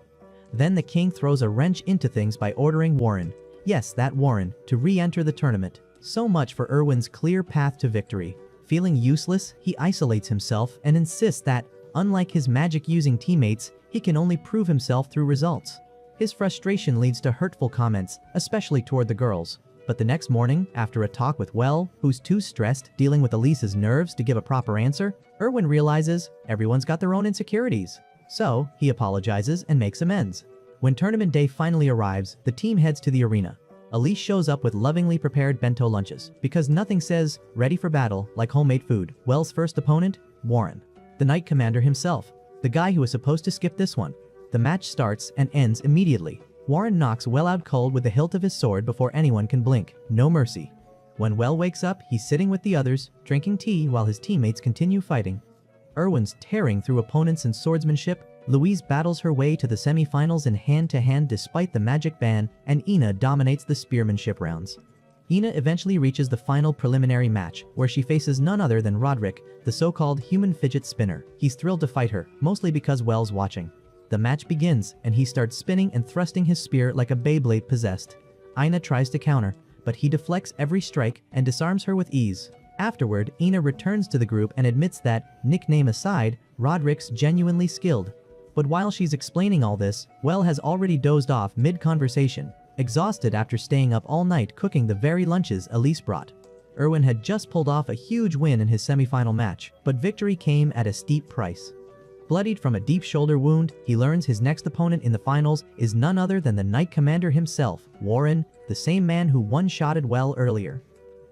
Then the king throws a wrench into things by ordering Warren, yes, that Warren, to re-enter the tournament. So much for Erwin's clear path to victory. Feeling useless, he isolates himself and insists that, unlike his magic-using teammates, he can only prove himself through results. His frustration leads to hurtful comments, especially toward the girls. But the next morning, after a talk with Well, who's too stressed dealing with Elise's nerves to give a proper answer, Erwin realizes everyone's got their own insecurities. So, he apologizes and makes amends. When tournament day finally arrives, the team heads to the arena. Elise shows up with lovingly prepared bento lunches, because nothing says, ready for battle, like homemade food. Well's first opponent? Warren. The Knight Commander himself. The guy who was supposed to skip this one. The match starts and ends immediately. Warren knocks Well out cold with the hilt of his sword before anyone can blink. No mercy. When Well wakes up, he's sitting with the others, drinking tea while his teammates continue fighting. Erwin's tearing through opponents in swordsmanship, Louise battles her way to the semi-finals in hand-to-hand despite the magic ban, and Ina dominates the spearmanship rounds. Ina eventually reaches the final preliminary match, where she faces none other than Roderick, the so-called human fidget spinner. He's thrilled to fight her, mostly because Well's watching. The match begins, and he starts spinning and thrusting his spear like a Beyblade possessed. Ina tries to counter, but he deflects every strike and disarms her with ease. Afterward, Ina returns to the group and admits that, nickname aside, Roderick's genuinely skilled. But while she's explaining all this, Well has already dozed off mid-conversation, exhausted after staying up all night cooking the very lunches Elise brought. Erwin had just pulled off a huge win in his semi-final match, but victory came at a steep price. Bloodied from a deep shoulder wound, he learns his next opponent in the finals is none other than the Knight Commander himself, Warren, the same man who one-shotted Well earlier.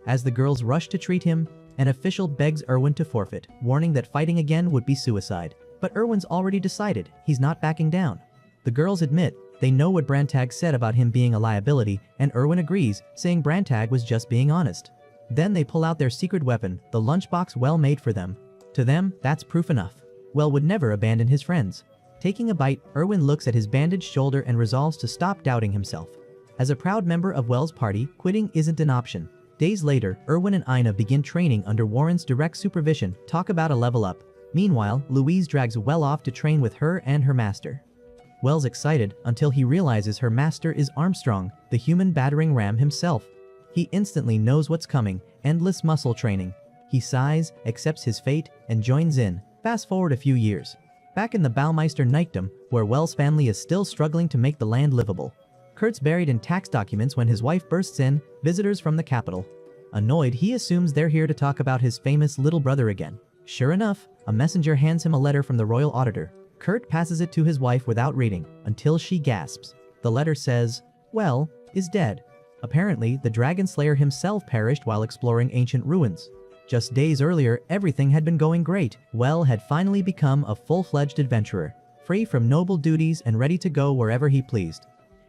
As the girls rush to treat him, an official begs Erwin to forfeit, warning that fighting again would be suicide. But Erwin's already decided he's not backing down. The girls admit they know what Brantag said about him being a liability, and Erwin agrees, saying Brantag was just being honest. Then they pull out their secret weapon, the lunchbox Well made for them. To them, that's proof enough. Well would never abandon his friends. Taking a bite, Erwin looks at his bandaged shoulder and resolves to stop doubting himself. As a proud member of Well's party, quitting isn't an option. Days later, Erwin and Ina begin training under Warren's direct supervision. Talk about a level up. Meanwhile, Louise drags Well off to train with her and her master. Well's excited until he realizes her master is Armstrong, the human battering ram himself. He instantly knows what's coming, endless muscle training. He sighs, accepts his fate, and joins in. Fast forward a few years. Back in the Baumeister Knightdom, where Well's family is still struggling to make the land livable. Kurt's buried in tax documents when his wife bursts in, visitors from the capital. Annoyed, he assumes they're here to talk about his famous little brother again. Sure enough, a messenger hands him a letter from the royal auditor. Kurt passes it to his wife without reading, until she gasps. The letter says, Well is dead. Apparently, the dragon slayer himself perished while exploring ancient ruins. Just days earlier, everything had been going great. Well had finally become a full-fledged adventurer, free from noble duties and ready to go wherever he pleased.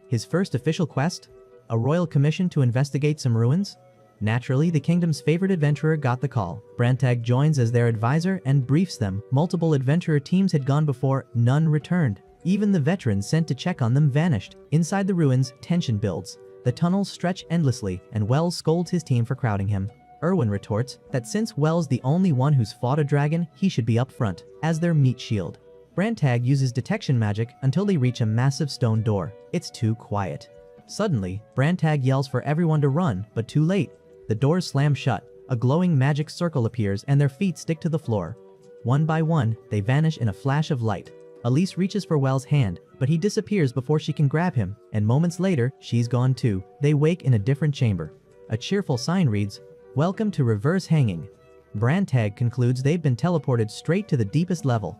His first official quest? A royal commission to investigate some ruins? Naturally, the kingdom's favorite adventurer got the call. Brantag joins as their advisor and briefs them. Multiple adventurer teams had gone before, none returned. Even the veterans sent to check on them vanished. Inside the ruins, tension builds. The tunnels stretch endlessly, and Wells scolds his team for crowding him. Erwin retorts that since Wells the only one who's fought a dragon, he should be up front, as their meat shield. Brantag uses detection magic until they reach a massive stone door. It's too quiet. Suddenly, Brantag yells for everyone to run, but too late. The doors slam shut, a glowing magic circle appears and their feet stick to the floor. One by one, they vanish in a flash of light. Elise reaches for Wells' hand, but he disappears before she can grab him, and moments later, she's gone too. They wake in a different chamber. A cheerful sign reads, Welcome to reverse hanging. Brantag concludes they've been teleported straight to the deepest level.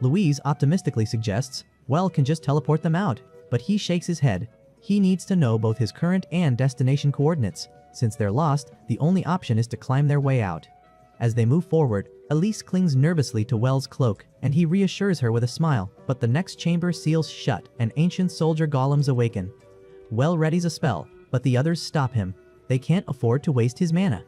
Louise optimistically suggests, Well can just teleport them out, but he shakes his head. He needs to know both his current and destination coordinates. Since they're lost, the only option is to climb their way out. As they move forward, Elise clings nervously to Wells' cloak, and he reassures her with a smile, but the next chamber seals shut and ancient soldier golems awaken. Well readies a spell, but the others stop him. They can't afford to waste his mana.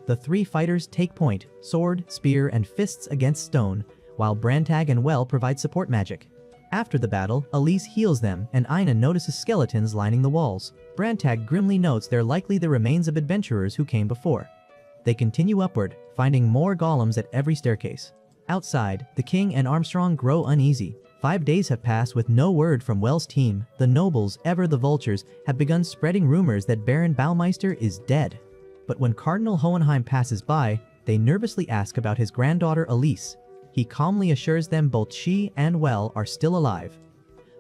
The three fighters take point, sword, spear, and fists against stone, while Brantag and Well provide support magic. After the battle, Elise heals them, and Ina notices skeletons lining the walls. Brantag grimly notes they're likely the remains of adventurers who came before. They continue upward, finding more golems at every staircase. Outside, the king and Armstrong grow uneasy. 5 days have passed with no word from Wells' team. The nobles, ever the vultures, have begun spreading rumors that Baron Baumeister is dead. But when Cardinal Hohenheim passes by, they nervously ask about his granddaughter Elise. He calmly assures them both she and Well are still alive.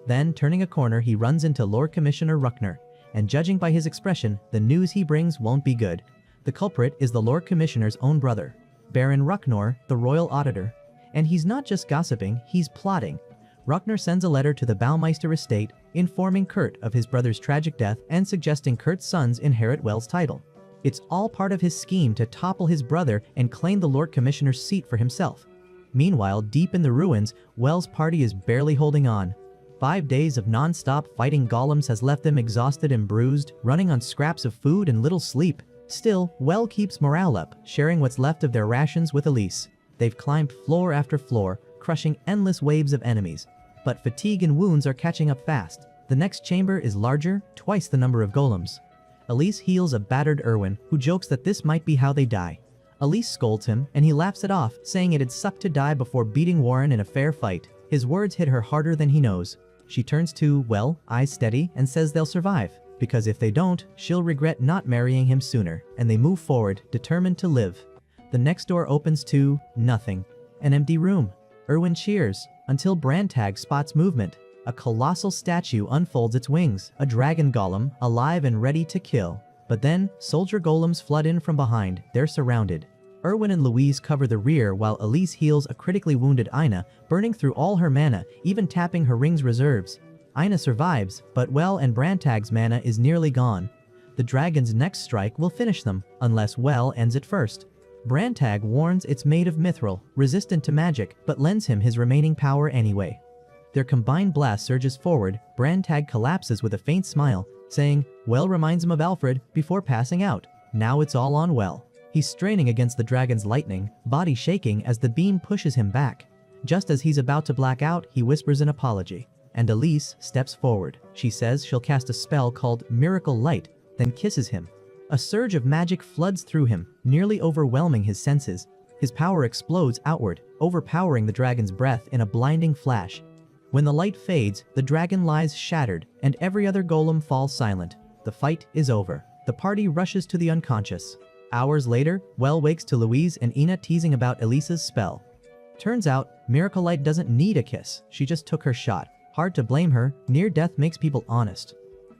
Then, turning a corner, he runs into Lord Commissioner Ruckner, and judging by his expression, the news he brings won't be good. The culprit is the Lord Commissioner's own brother, Baron Rucknor, the royal auditor. And he's not just gossiping, he's plotting. Ruckner sends a letter to the Baumeister estate, informing Kurt of his brother's tragic death and suggesting Kurt's sons inherit Wells' title. It's all part of his scheme to topple his brother and claim the Lord Commissioner's seat for himself. Meanwhile, deep in the ruins, Wells' party is barely holding on. 5 days of non-stop fighting golems has left them exhausted and bruised, running on scraps of food and little sleep. Still, Well keeps morale up, sharing what's left of their rations with Elise. They've climbed floor after floor, crushing endless waves of enemies. But fatigue and wounds are catching up fast. The next chamber is larger, twice the number of golems. Elise heals a battered Erwin, who jokes that this might be how they die. Elise scolds him, and he laughs it off, saying it'd suck to die before beating Warren in a fair fight. His words hit her harder than he knows. She turns to, Well, eyes steady, and says they'll survive, because if they don't, she'll regret not marrying him sooner, and they move forward, determined to live. The next door opens to nothing. An empty room. Erwin cheers, until Brantag spots movement. A colossal statue unfolds its wings, a dragon golem, alive and ready to kill. But then, soldier golems flood in from behind. They're surrounded. Erwin and Louise cover the rear while Elise heals a critically wounded Ina, burning through all her mana, even tapping her ring's reserves. Ina survives, but Well and Brantag's mana is nearly gone. The dragon's next strike will finish them, unless Well ends it first. Brantag warns it's made of mithril, resistant to magic, but lends him his remaining power anyway. Their combined blast surges forward. Brantag collapses with a faint smile, saying, Well reminds him of Alfred, before passing out. Now it's all on Well. He's straining against the dragon's lightning, body shaking as the beam pushes him back. Just as he's about to black out, he whispers an apology. And Elise steps forward. She says she'll cast a spell called Miracle Light, then kisses him. A surge of magic floods through him, nearly overwhelming his senses. His power explodes outward, overpowering the dragon's breath in a blinding flash. When the light fades, the dragon lies shattered, and every other golem falls silent. The fight is over. The party rushes to the unconscious. Hours later, Well wakes to Louise and Ina teasing about Elisa's spell. Turns out, Miracle Light doesn't need a kiss, she just took her shot. Hard to blame her, near death makes people honest.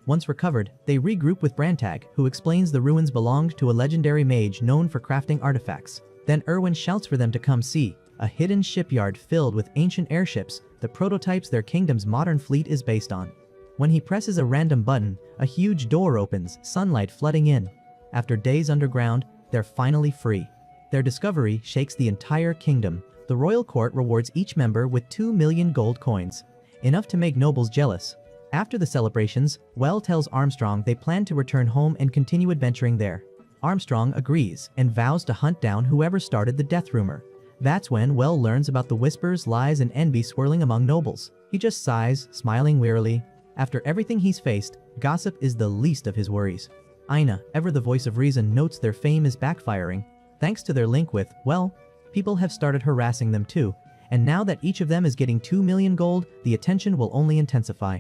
Once recovered, they regroup with Brantag, who explains the ruins belonged to a legendary mage known for crafting artifacts. Then Erwin shouts for them to come see, a hidden shipyard filled with ancient airships, the prototypes their kingdom's modern fleet is based on. When he presses a random button, a huge door opens, sunlight flooding in. After days underground, they're finally free. Their discovery shakes the entire kingdom. The royal court rewards each member with 2 million gold coins, enough to make nobles jealous. After the celebrations, Well tells Armstrong they plan to return home and continue adventuring there. Armstrong agrees and vows to hunt down whoever started the death rumor. That's when Well learns about the whispers, lies, and envy swirling among nobles. He just sighs, smiling wearily. After everything he's faced, gossip is the least of his worries. Ina, ever the voice of reason, notes their fame is backfiring. Thanks to their link with, well, people have started harassing them too, and now that each of them is getting 2 million gold, the attention will only intensify.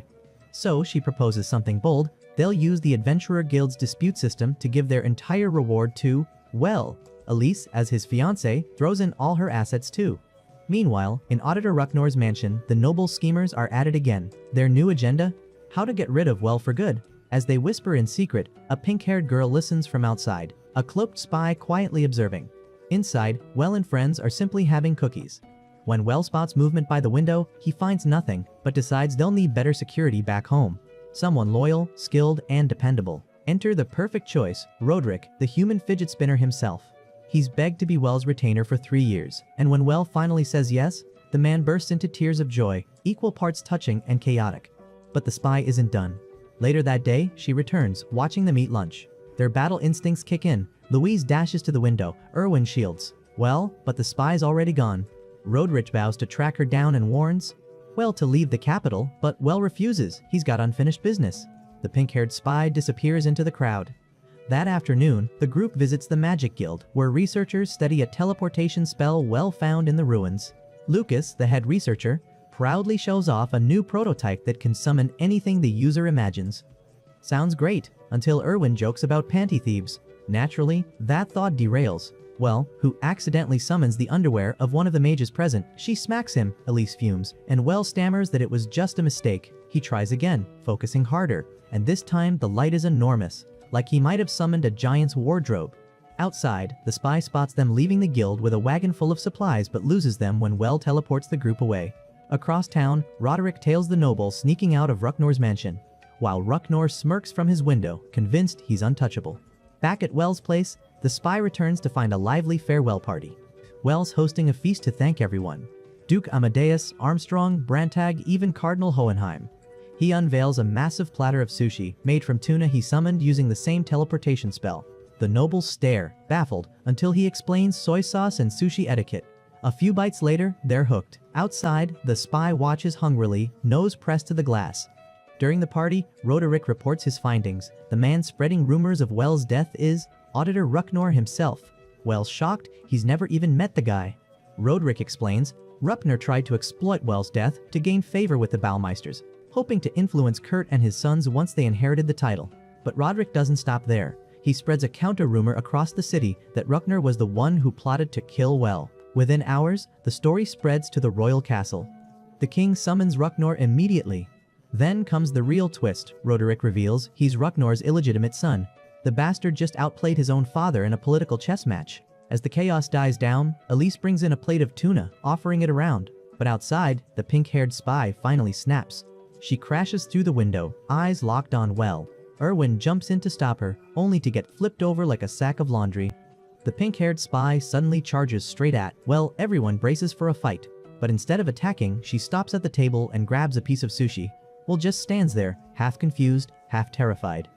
So she proposes something bold. They'll use the Adventurer Guild's dispute system to give their entire reward to, well, Elise, as his fiancée, throws in all her assets too. Meanwhile, in Auditor Rucknor's mansion, the noble schemers are at it again. Their new agenda? How to get rid of Well for good. As they whisper in secret, a pink-haired girl listens from outside, a cloaked spy quietly observing. Inside, Well and friends are simply having cookies. When Well spots movement by the window, he finds nothing, but decides they'll need better security back home. Someone loyal, skilled, and dependable. Enter the perfect choice, Roderick, the human fidget spinner himself. He's begged to be Well's retainer for 3 years, and when Well finally says yes, the man bursts into tears of joy, equal parts touching and chaotic. But the spy isn't done. Later that day, she returns, watching them eat lunch. Their battle instincts kick in. Louise dashes to the window, Erwin shields. Well, but the spy's already gone. Roderick vows to track her down and warns Well to leave the capital, but Well refuses, he's got unfinished business. The pink-haired spy disappears into the crowd. That afternoon, the group visits the Magic Guild, where researchers study a teleportation spell Well found in the ruins. Lucas, the head researcher, proudly shows off a new prototype that can summon anything the user imagines. Sounds great, until Erwin jokes about panty thieves. Naturally, that thought derails. Well, who accidentally summons the underwear of one of the mages present. She smacks him, Elise fumes, and Well stammers that it was just a mistake. He tries again, focusing harder, and this time the light is enormous, like he might have summoned a giant's wardrobe. Outside, the spy spots them leaving the guild with a wagon full of supplies but loses them when Well teleports the group away. Across town, Roderick tails the noble sneaking out of Rucknor's mansion, while Rucknor smirks from his window, convinced he's untouchable. Back at Well's place, the spy returns to find a lively farewell party. Well's hosting a feast to thank everyone. Duke Amadeus, Armstrong, Brantag, even Cardinal Hohenheim. He unveils a massive platter of sushi made from tuna he summoned using the same teleportation spell. The nobles stare, baffled, until he explains soy sauce and sushi etiquette. A few bites later, they're hooked. Outside, the spy watches hungrily, nose pressed to the glass. During the party, Roderick reports his findings. The man spreading rumors of Well's death is Auditor Rucknor himself. Well's shocked, he's never even met the guy. Roderick explains, Rucknor tried to exploit Well's death to gain favor with the Baummeisters, hoping to influence Kurt and his sons once they inherited the title. But Roderick doesn't stop there. He spreads a counter-rumor across the city that Rucknor was the one who plotted to kill Well. Within hours, the story spreads to the royal castle. The king summons Rucknor immediately. Then comes the real twist. Roderick reveals he's Rucknor's illegitimate son. The bastard just outplayed his own father in a political chess match. As the chaos dies down, Elise brings in a plate of tuna, offering it around. But outside, the pink-haired spy finally snaps. She crashes through the window, eyes locked on Well. Erwin jumps in to stop her, only to get flipped over like a sack of laundry. The pink-haired spy suddenly charges straight at Well. Everyone braces for a fight. But instead of attacking, she stops at the table and grabs a piece of sushi. Well just stands there, half confused, half terrified.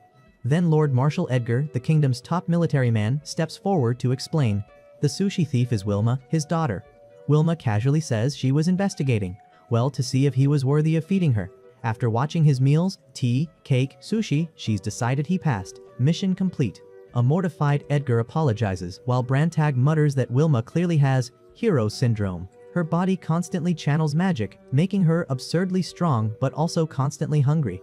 Then Lord Marshal Edgar, the kingdom's top military man, steps forward to explain. The sushi thief is Wilma, his daughter. Wilma casually says she was investigating Well to see if he was worthy of feeding her. After watching his meals, tea, cake, sushi, she's decided he passed. Mission complete. A mortified Edgar apologizes, while Brantag mutters that Wilma clearly has hero syndrome. Her body constantly channels magic, making her absurdly strong but also constantly hungry.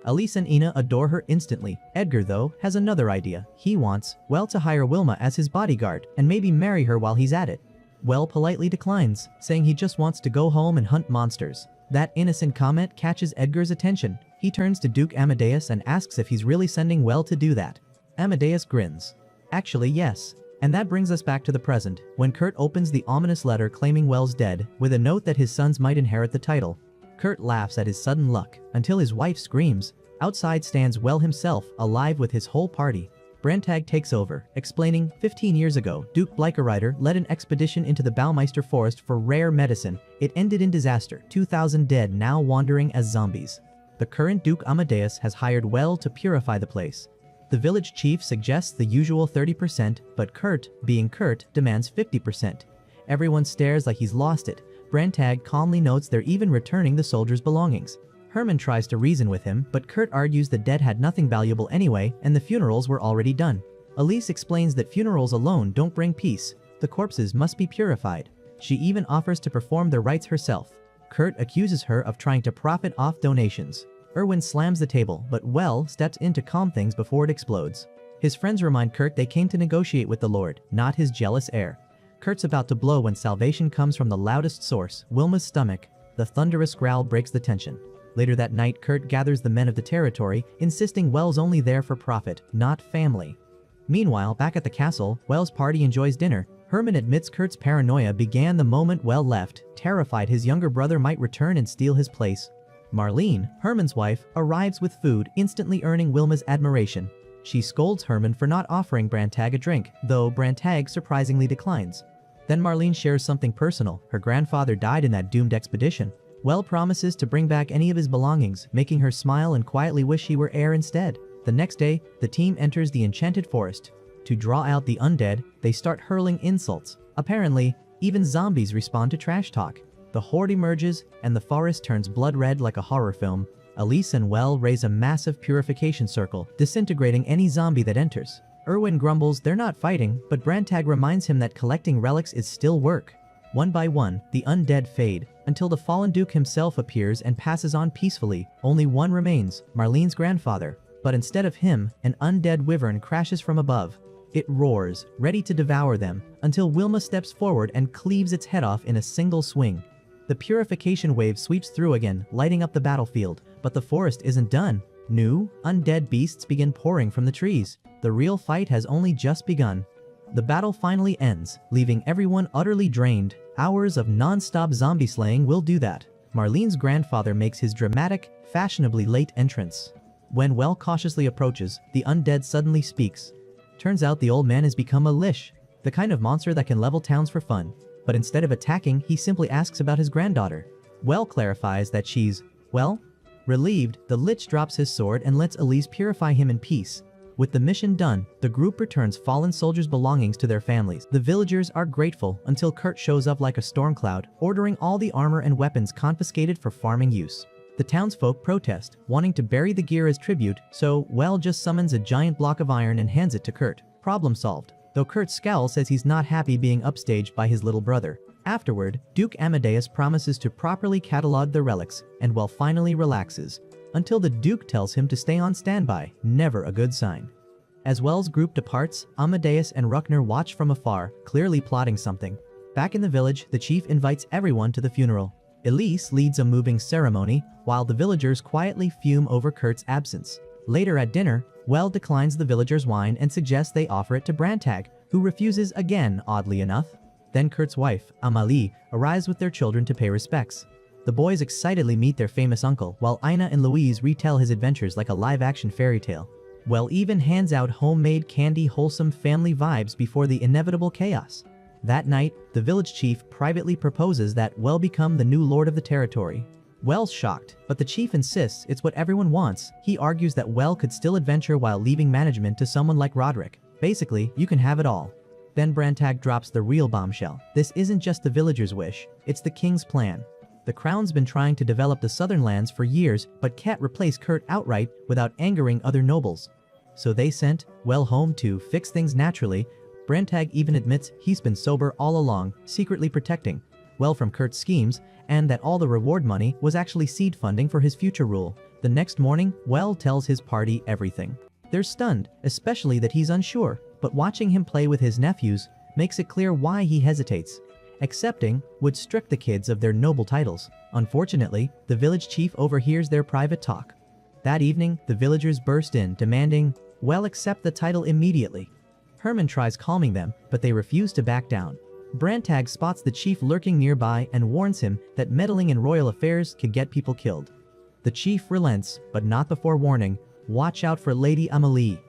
Elise and Ina adore her instantly. Edgar, though, has another idea. He wants, well, to hire Wilma as his bodyguard and maybe marry her while he's at it. Well politely declines, saying he just wants to go home and hunt monsters. That innocent comment catches Edgar's attention. He turns to Duke Amadeus and asks if he's really sending Well to do that. Amadeus grins. Actually, yes. And that brings us back to the present, when Kurt opens the ominous letter claiming Well's dead, with a note that his sons might inherit the title. Kurt laughs at his sudden luck, until his wife screams. Outside stands Well himself, alive with his whole party. Brantag takes over, explaining, 15 years ago, Duke Bleicherreiter led an expedition into the Baumeister forest for rare medicine. It ended in disaster, 2,000 dead now wandering as zombies. The current Duke Amadeus has hired Well to purify the place. The village chief suggests the usual 30%, but Kurt, being Kurt, demands 50%. Everyone stares like he's lost it. Brantag calmly notes they're even returning the soldiers' belongings. Herman tries to reason with him, but Kurt argues the dead had nothing valuable anyway, and the funerals were already done. Elise explains that funerals alone don't bring peace. The corpses must be purified. She even offers to perform the rites herself. Kurt accuses her of trying to profit off donations. Erwin slams the table, but Well steps in to calm things before it explodes. His friends remind Kurt they came to negotiate with the Lord, not his jealous heir. Kurt's about to blow when salvation comes from the loudest source, Wilma's stomach. The thunderous growl breaks the tension. Later that night, Kurt gathers the men of the territory, insisting Well's only there for profit, not family. Meanwhile, back at the castle, Well's party enjoys dinner. Herman admits Kurt's paranoia began the moment Well left, terrified his younger brother might return and steal his place. Marlene, Herman's wife, arrives with food, instantly earning Wilma's admiration. She scolds Herman for not offering Brantag a drink, though Brantag surprisingly declines. Then Marlene shares something personal. Her grandfather died in that doomed expedition. Well promises to bring back any of his belongings, making her smile and quietly wish he were heir instead. The next day, the team enters the enchanted forest. To draw out the undead, they start hurling insults. Apparently, even zombies respond to trash talk. The horde emerges, and the forest turns blood red like a horror film. Elise and Well raise a massive purification circle, disintegrating any zombie that enters. Erwin grumbles they're not fighting, but Brantag reminds him that collecting relics is still work. One by one, the undead fade, until the fallen Duke himself appears and passes on peacefully. Only one remains, Marlene's grandfather. But instead of him, an undead wyvern crashes from above. It roars, ready to devour them, until Wilma steps forward and cleaves its head off in a single swing. The purification wave sweeps through again, lighting up the battlefield. But the forest isn't done. New, undead beasts begin pouring from the trees. The real fight has only just begun. The battle finally ends, leaving everyone utterly drained. Hours of non-stop zombie slaying will do that. Marlene's grandfather makes his dramatic, fashionably late entrance. When Well cautiously approaches, the undead suddenly speaks. Turns out the old man has become a lich, the kind of monster that can level towns for fun. But instead of attacking, he simply asks about his granddaughter. Well clarifies that she's, well, relieved. The lich drops his sword and lets Elise purify him in peace. With the mission done, the group returns fallen soldiers' belongings to their families. The villagers are grateful until Kurt shows up like a storm cloud, ordering all the armor and weapons confiscated for farming use. The townsfolk protest, wanting to bury the gear as tribute, so Well just summons a giant block of iron and hands it to Kurt. Problem solved. Though Kurt's scowl says he's not happy being upstaged by his little brother. Afterward, Duke Amadeus promises to properly catalog the relics, and Well finally relaxes. Until the Duke tells him to stay on standby, never a good sign. As Well's group departs, Amadeus and Ruckner watch from afar, clearly plotting something. Back in the village, the chief invites everyone to the funeral. Elise leads a moving ceremony, while the villagers quietly fume over Kurt's absence. Later at dinner, Well declines the villagers' wine and suggests they offer it to Brantag, who refuses again, oddly enough. Then Kurt's wife, Amalie, arrives with their children to pay respects. The boys excitedly meet their famous uncle, while Ina and Louise retell his adventures like a live-action fairy tale. Well even hands out homemade candy, wholesome family vibes before the inevitable chaos. That night, the village chief privately proposes that Well become the new lord of the territory. Well's shocked, but the chief insists it's what everyone wants. He argues that Well could still adventure while leaving management to someone like Roderick. Basically, you can have it all. Then Brantag drops the real bombshell. This isn't just the villagers' wish, it's the king's plan. The crown's been trying to develop the southern lands for years, but can't replace Kurt outright without angering other nobles. So they sent Well home to fix things naturally. Brantag even admits he's been sober all along, secretly protecting well from Kurt's schemes, and that all the reward money was actually seed funding for his future rule. The next morning, Well tells his party everything. They're stunned, especially that he's unsure, but watching him play with his nephews makes it clear why he hesitates. Accepting would strip the kids of their noble titles. Unfortunately, the village chief overhears their private talk. That evening, the villagers burst in, demanding, Well accept the title immediately. Herman tries calming them, but they refuse to back down. Brantag spots the chief lurking nearby and warns him that meddling in royal affairs could get people killed. The chief relents, but not before warning, watch out for Lady Amelie.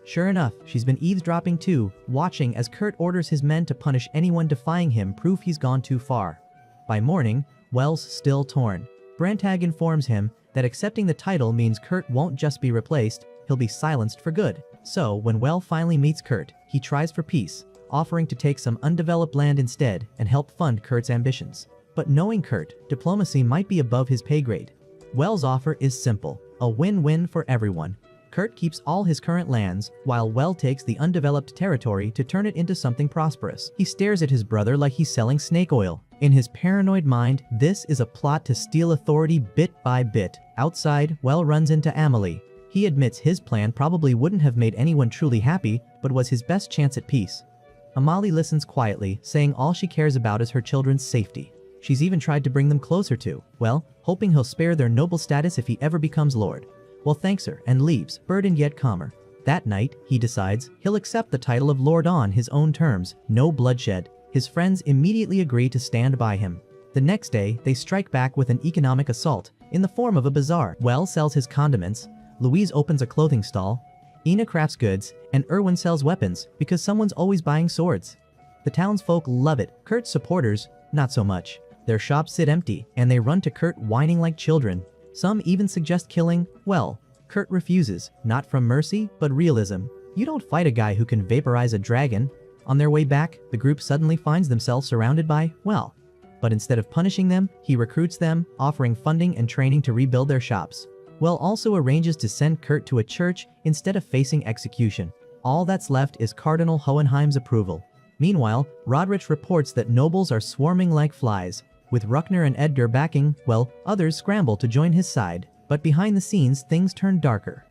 Sure enough, she's been eavesdropping too, watching as Kurt orders his men to punish anyone defying him, proof he's gone too far. By morning, Well's still torn. Brantag informs him that accepting the title means Kurt won't just be replaced, he'll be silenced for good. So, when Well finally meets Kurt, he tries for peace, offering to take some undeveloped land instead and help fund Kurt's ambitions. But knowing Kurt, diplomacy might be above his pay grade. Well's offer is simple, a win-win for everyone. Kurt keeps all his current lands, while Well takes the undeveloped territory to turn it into something prosperous. He stares at his brother like he's selling snake oil. In his paranoid mind, this is a plot to steal authority bit by bit. Outside, Well runs into Amelie. He admits his plan probably wouldn't have made anyone truly happy, but was his best chance at peace. Amelie listens quietly, saying all she cares about is her children's safety. She's even tried to bring them closer to, well, hoping he'll spare their noble status if he ever becomes lord. Well, thanks her, and leaves, burdened yet calmer. That night, he decides he'll accept the title of Lord on his own terms, no bloodshed. His friends immediately agree to stand by him. The next day, they strike back with an economic assault, in the form of a bazaar. Well sells his condiments, Louise opens a clothing stall, Ina crafts goods, and Erwin sells weapons, because someone's always buying swords. The townsfolk love it, Kurt's supporters, not so much. Their shops sit empty, and they run to Kurt whining like children. Some even suggest killing, well, Kurt refuses, not from mercy, but realism. You don't fight a guy who can vaporize a dragon. On their way back, the group suddenly finds themselves surrounded by, well. But instead of punishing them, he recruits them, offering funding and training to rebuild their shops. Well also arranges to send Kurt to a church instead of facing execution. All that's left is Cardinal Hohenheim's approval. Meanwhile, Rodrich reports that nobles are swarming like flies. With Ruckner and Edgar backing, well, others scramble to join his side. But behind the scenes, things turn darker.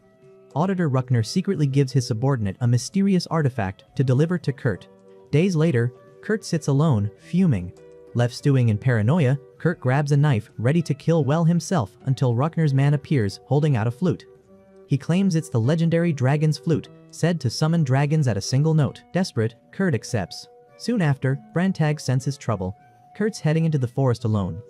Auditor Ruckner secretly gives his subordinate a mysterious artifact to deliver to Kurt. Days later, Kurt sits alone, fuming. Left stewing in paranoia, Kurt grabs a knife, ready to kill Well himself until Ruckner's man appears, holding out a flute. He claims it's the legendary dragon's flute, said to summon dragons at a single note. Desperate, Kurt accepts. Soon after, Brantag senses trouble. Kurt's heading into the forest alone.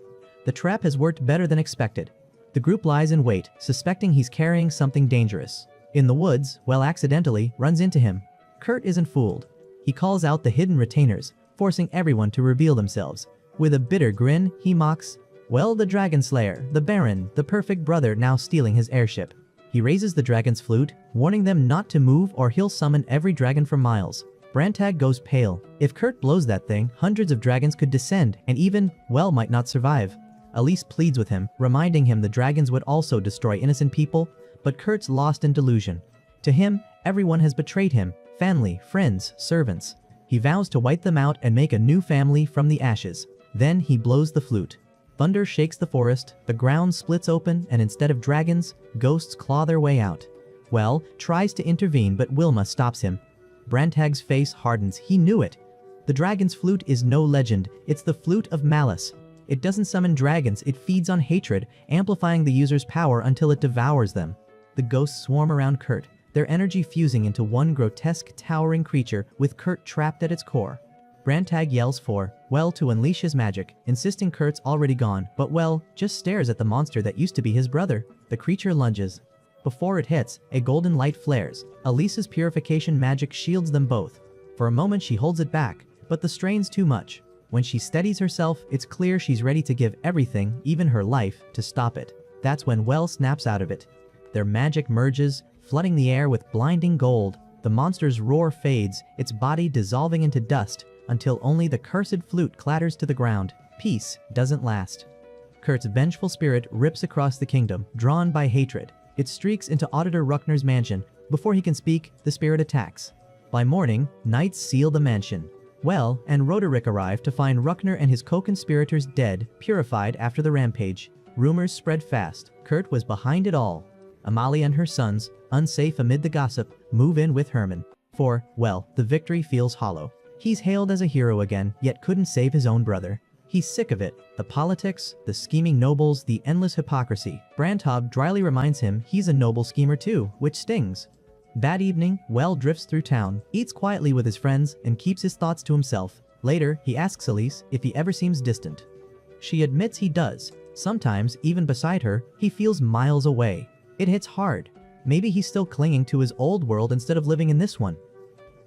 The trap has worked better than expected. The group lies in wait, suspecting he's carrying something dangerous. In the woods, Well accidentally runs into him. Kurt isn't fooled. He calls out the hidden retainers, forcing everyone to reveal themselves. With a bitter grin, he mocks, Well, the Dragon Slayer, the Baron, the perfect brother now stealing his airship. He raises the dragon's flute, warning them not to move or he'll summon every dragon for miles. Brantag goes pale. If Kurt blows that thing, hundreds of dragons could descend, and even, Well might not survive. Elise pleads with him, reminding him the dragons would also destroy innocent people, but Kurt's lost in delusion. To him, everyone has betrayed him, family, friends, servants. He vows to wipe them out and make a new family from the ashes. Then he blows the flute. Thunder shakes the forest, the ground splits open, and instead of dragons, ghosts claw their way out. Well tries to intervene, but Wilma stops him. Brantag's face hardens. He knew it. The dragon's flute is no legend, it's the flute of malice. It doesn't summon dragons, it feeds on hatred, amplifying the user's power until it devours them. The ghosts swarm around Kurt, their energy fusing into one grotesque, towering creature with Kurt trapped at its core. Brantag yells for Well to unleash his magic, insisting Kurt's already gone, but Well just stares at the monster that used to be his brother. The creature lunges. Before it hits, a golden light flares. Elise's purification magic shields them both. For a moment she holds it back, but the strain's too much. When she steadies herself, it's clear she's ready to give everything, even her life, to stop it. That's when Well snaps out of it. Their magic merges, flooding the air with blinding gold. The monster's roar fades, its body dissolving into dust, until only the cursed flute clatters to the ground. Peace doesn't last. Kurt's vengeful spirit rips across the kingdom, drawn by hatred. It streaks into Auditor Ruckner's mansion. Before he can speak, the spirit attacks. By morning, knights seal the mansion. Well, and Roderick arrive to find Ruckner and his co-conspirators dead, purified after the rampage. Rumors spread fast. Kurt was behind it all. Amalie and her sons, unsafe amid the gossip, move in with Herman. For, well, the victory feels hollow. He's hailed as a hero again, yet couldn't save his own brother. He's sick of it. The politics, the scheming nobles, the endless hypocrisy. Brandhog dryly reminds him he's a noble schemer too, which stings. That evening, Well drifts through town, eats quietly with his friends, and keeps his thoughts to himself. Later, he asks Elise if he ever seems distant. She admits he does. Sometimes, even beside her, he feels miles away. It hits hard. Maybe he's still clinging to his old world instead of living in this one.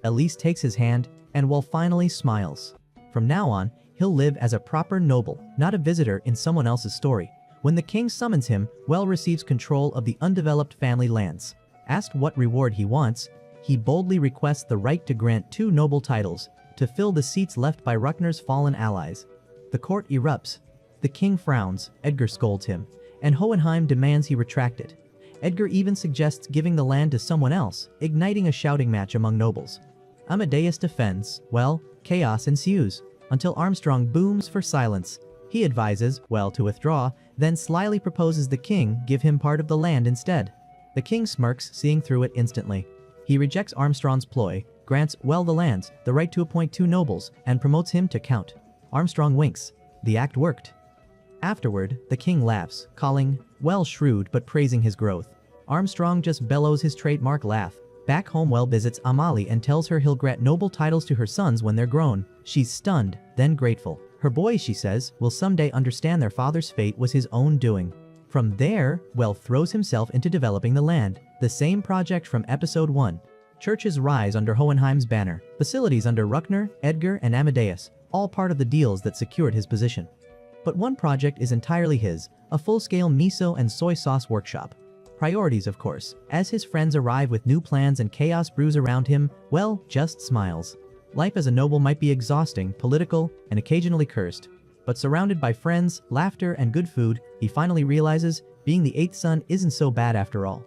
Elise takes his hand, and Well finally smiles. From now on, he'll live as a proper noble, not a visitor in someone else's story. When the king summons him, Well receives control of the undeveloped family lands. Asked what reward he wants, he boldly requests the right to grant 2 noble titles, to fill the seats left by Ruckner's fallen allies. The court erupts. The king frowns, Edgar scolds him, and Hohenheim demands he retract it. Edgar even suggests giving the land to someone else, igniting a shouting match among nobles. Amadeus defends. Well, chaos ensues, until Armstrong booms for silence. He advises Well to withdraw, then slyly proposes the king give him part of the land instead. The king smirks, seeing through it instantly. He rejects Armstrong's ploy, grants Well the lands, the right to appoint 2 nobles, and promotes him to count. Armstrong winks. The act worked. Afterward, the king laughs, calling Well shrewd but praising his growth. Armstrong just bellows his trademark laugh. Back home, Well visits Amalie and tells her he'll grant noble titles to her sons when they're grown. She's stunned, then grateful. Her boys, she says, will someday understand their father's fate was his own doing. From there, Well throws himself into developing the land, the same project from episode 1. Churches rise under Hohenheim's banner, facilities under Ruckner, Edgar, and Amadeus, all part of the deals that secured his position. But one project is entirely his, a full-scale miso and soy sauce workshop. Priorities, of course. As his friends arrive with new plans and chaos brews around him, Well just smiles. Life as a noble might be exhausting, political, and occasionally cursed. But surrounded by friends, laughter, and good food, he finally realizes being the 8th son isn't so bad after all.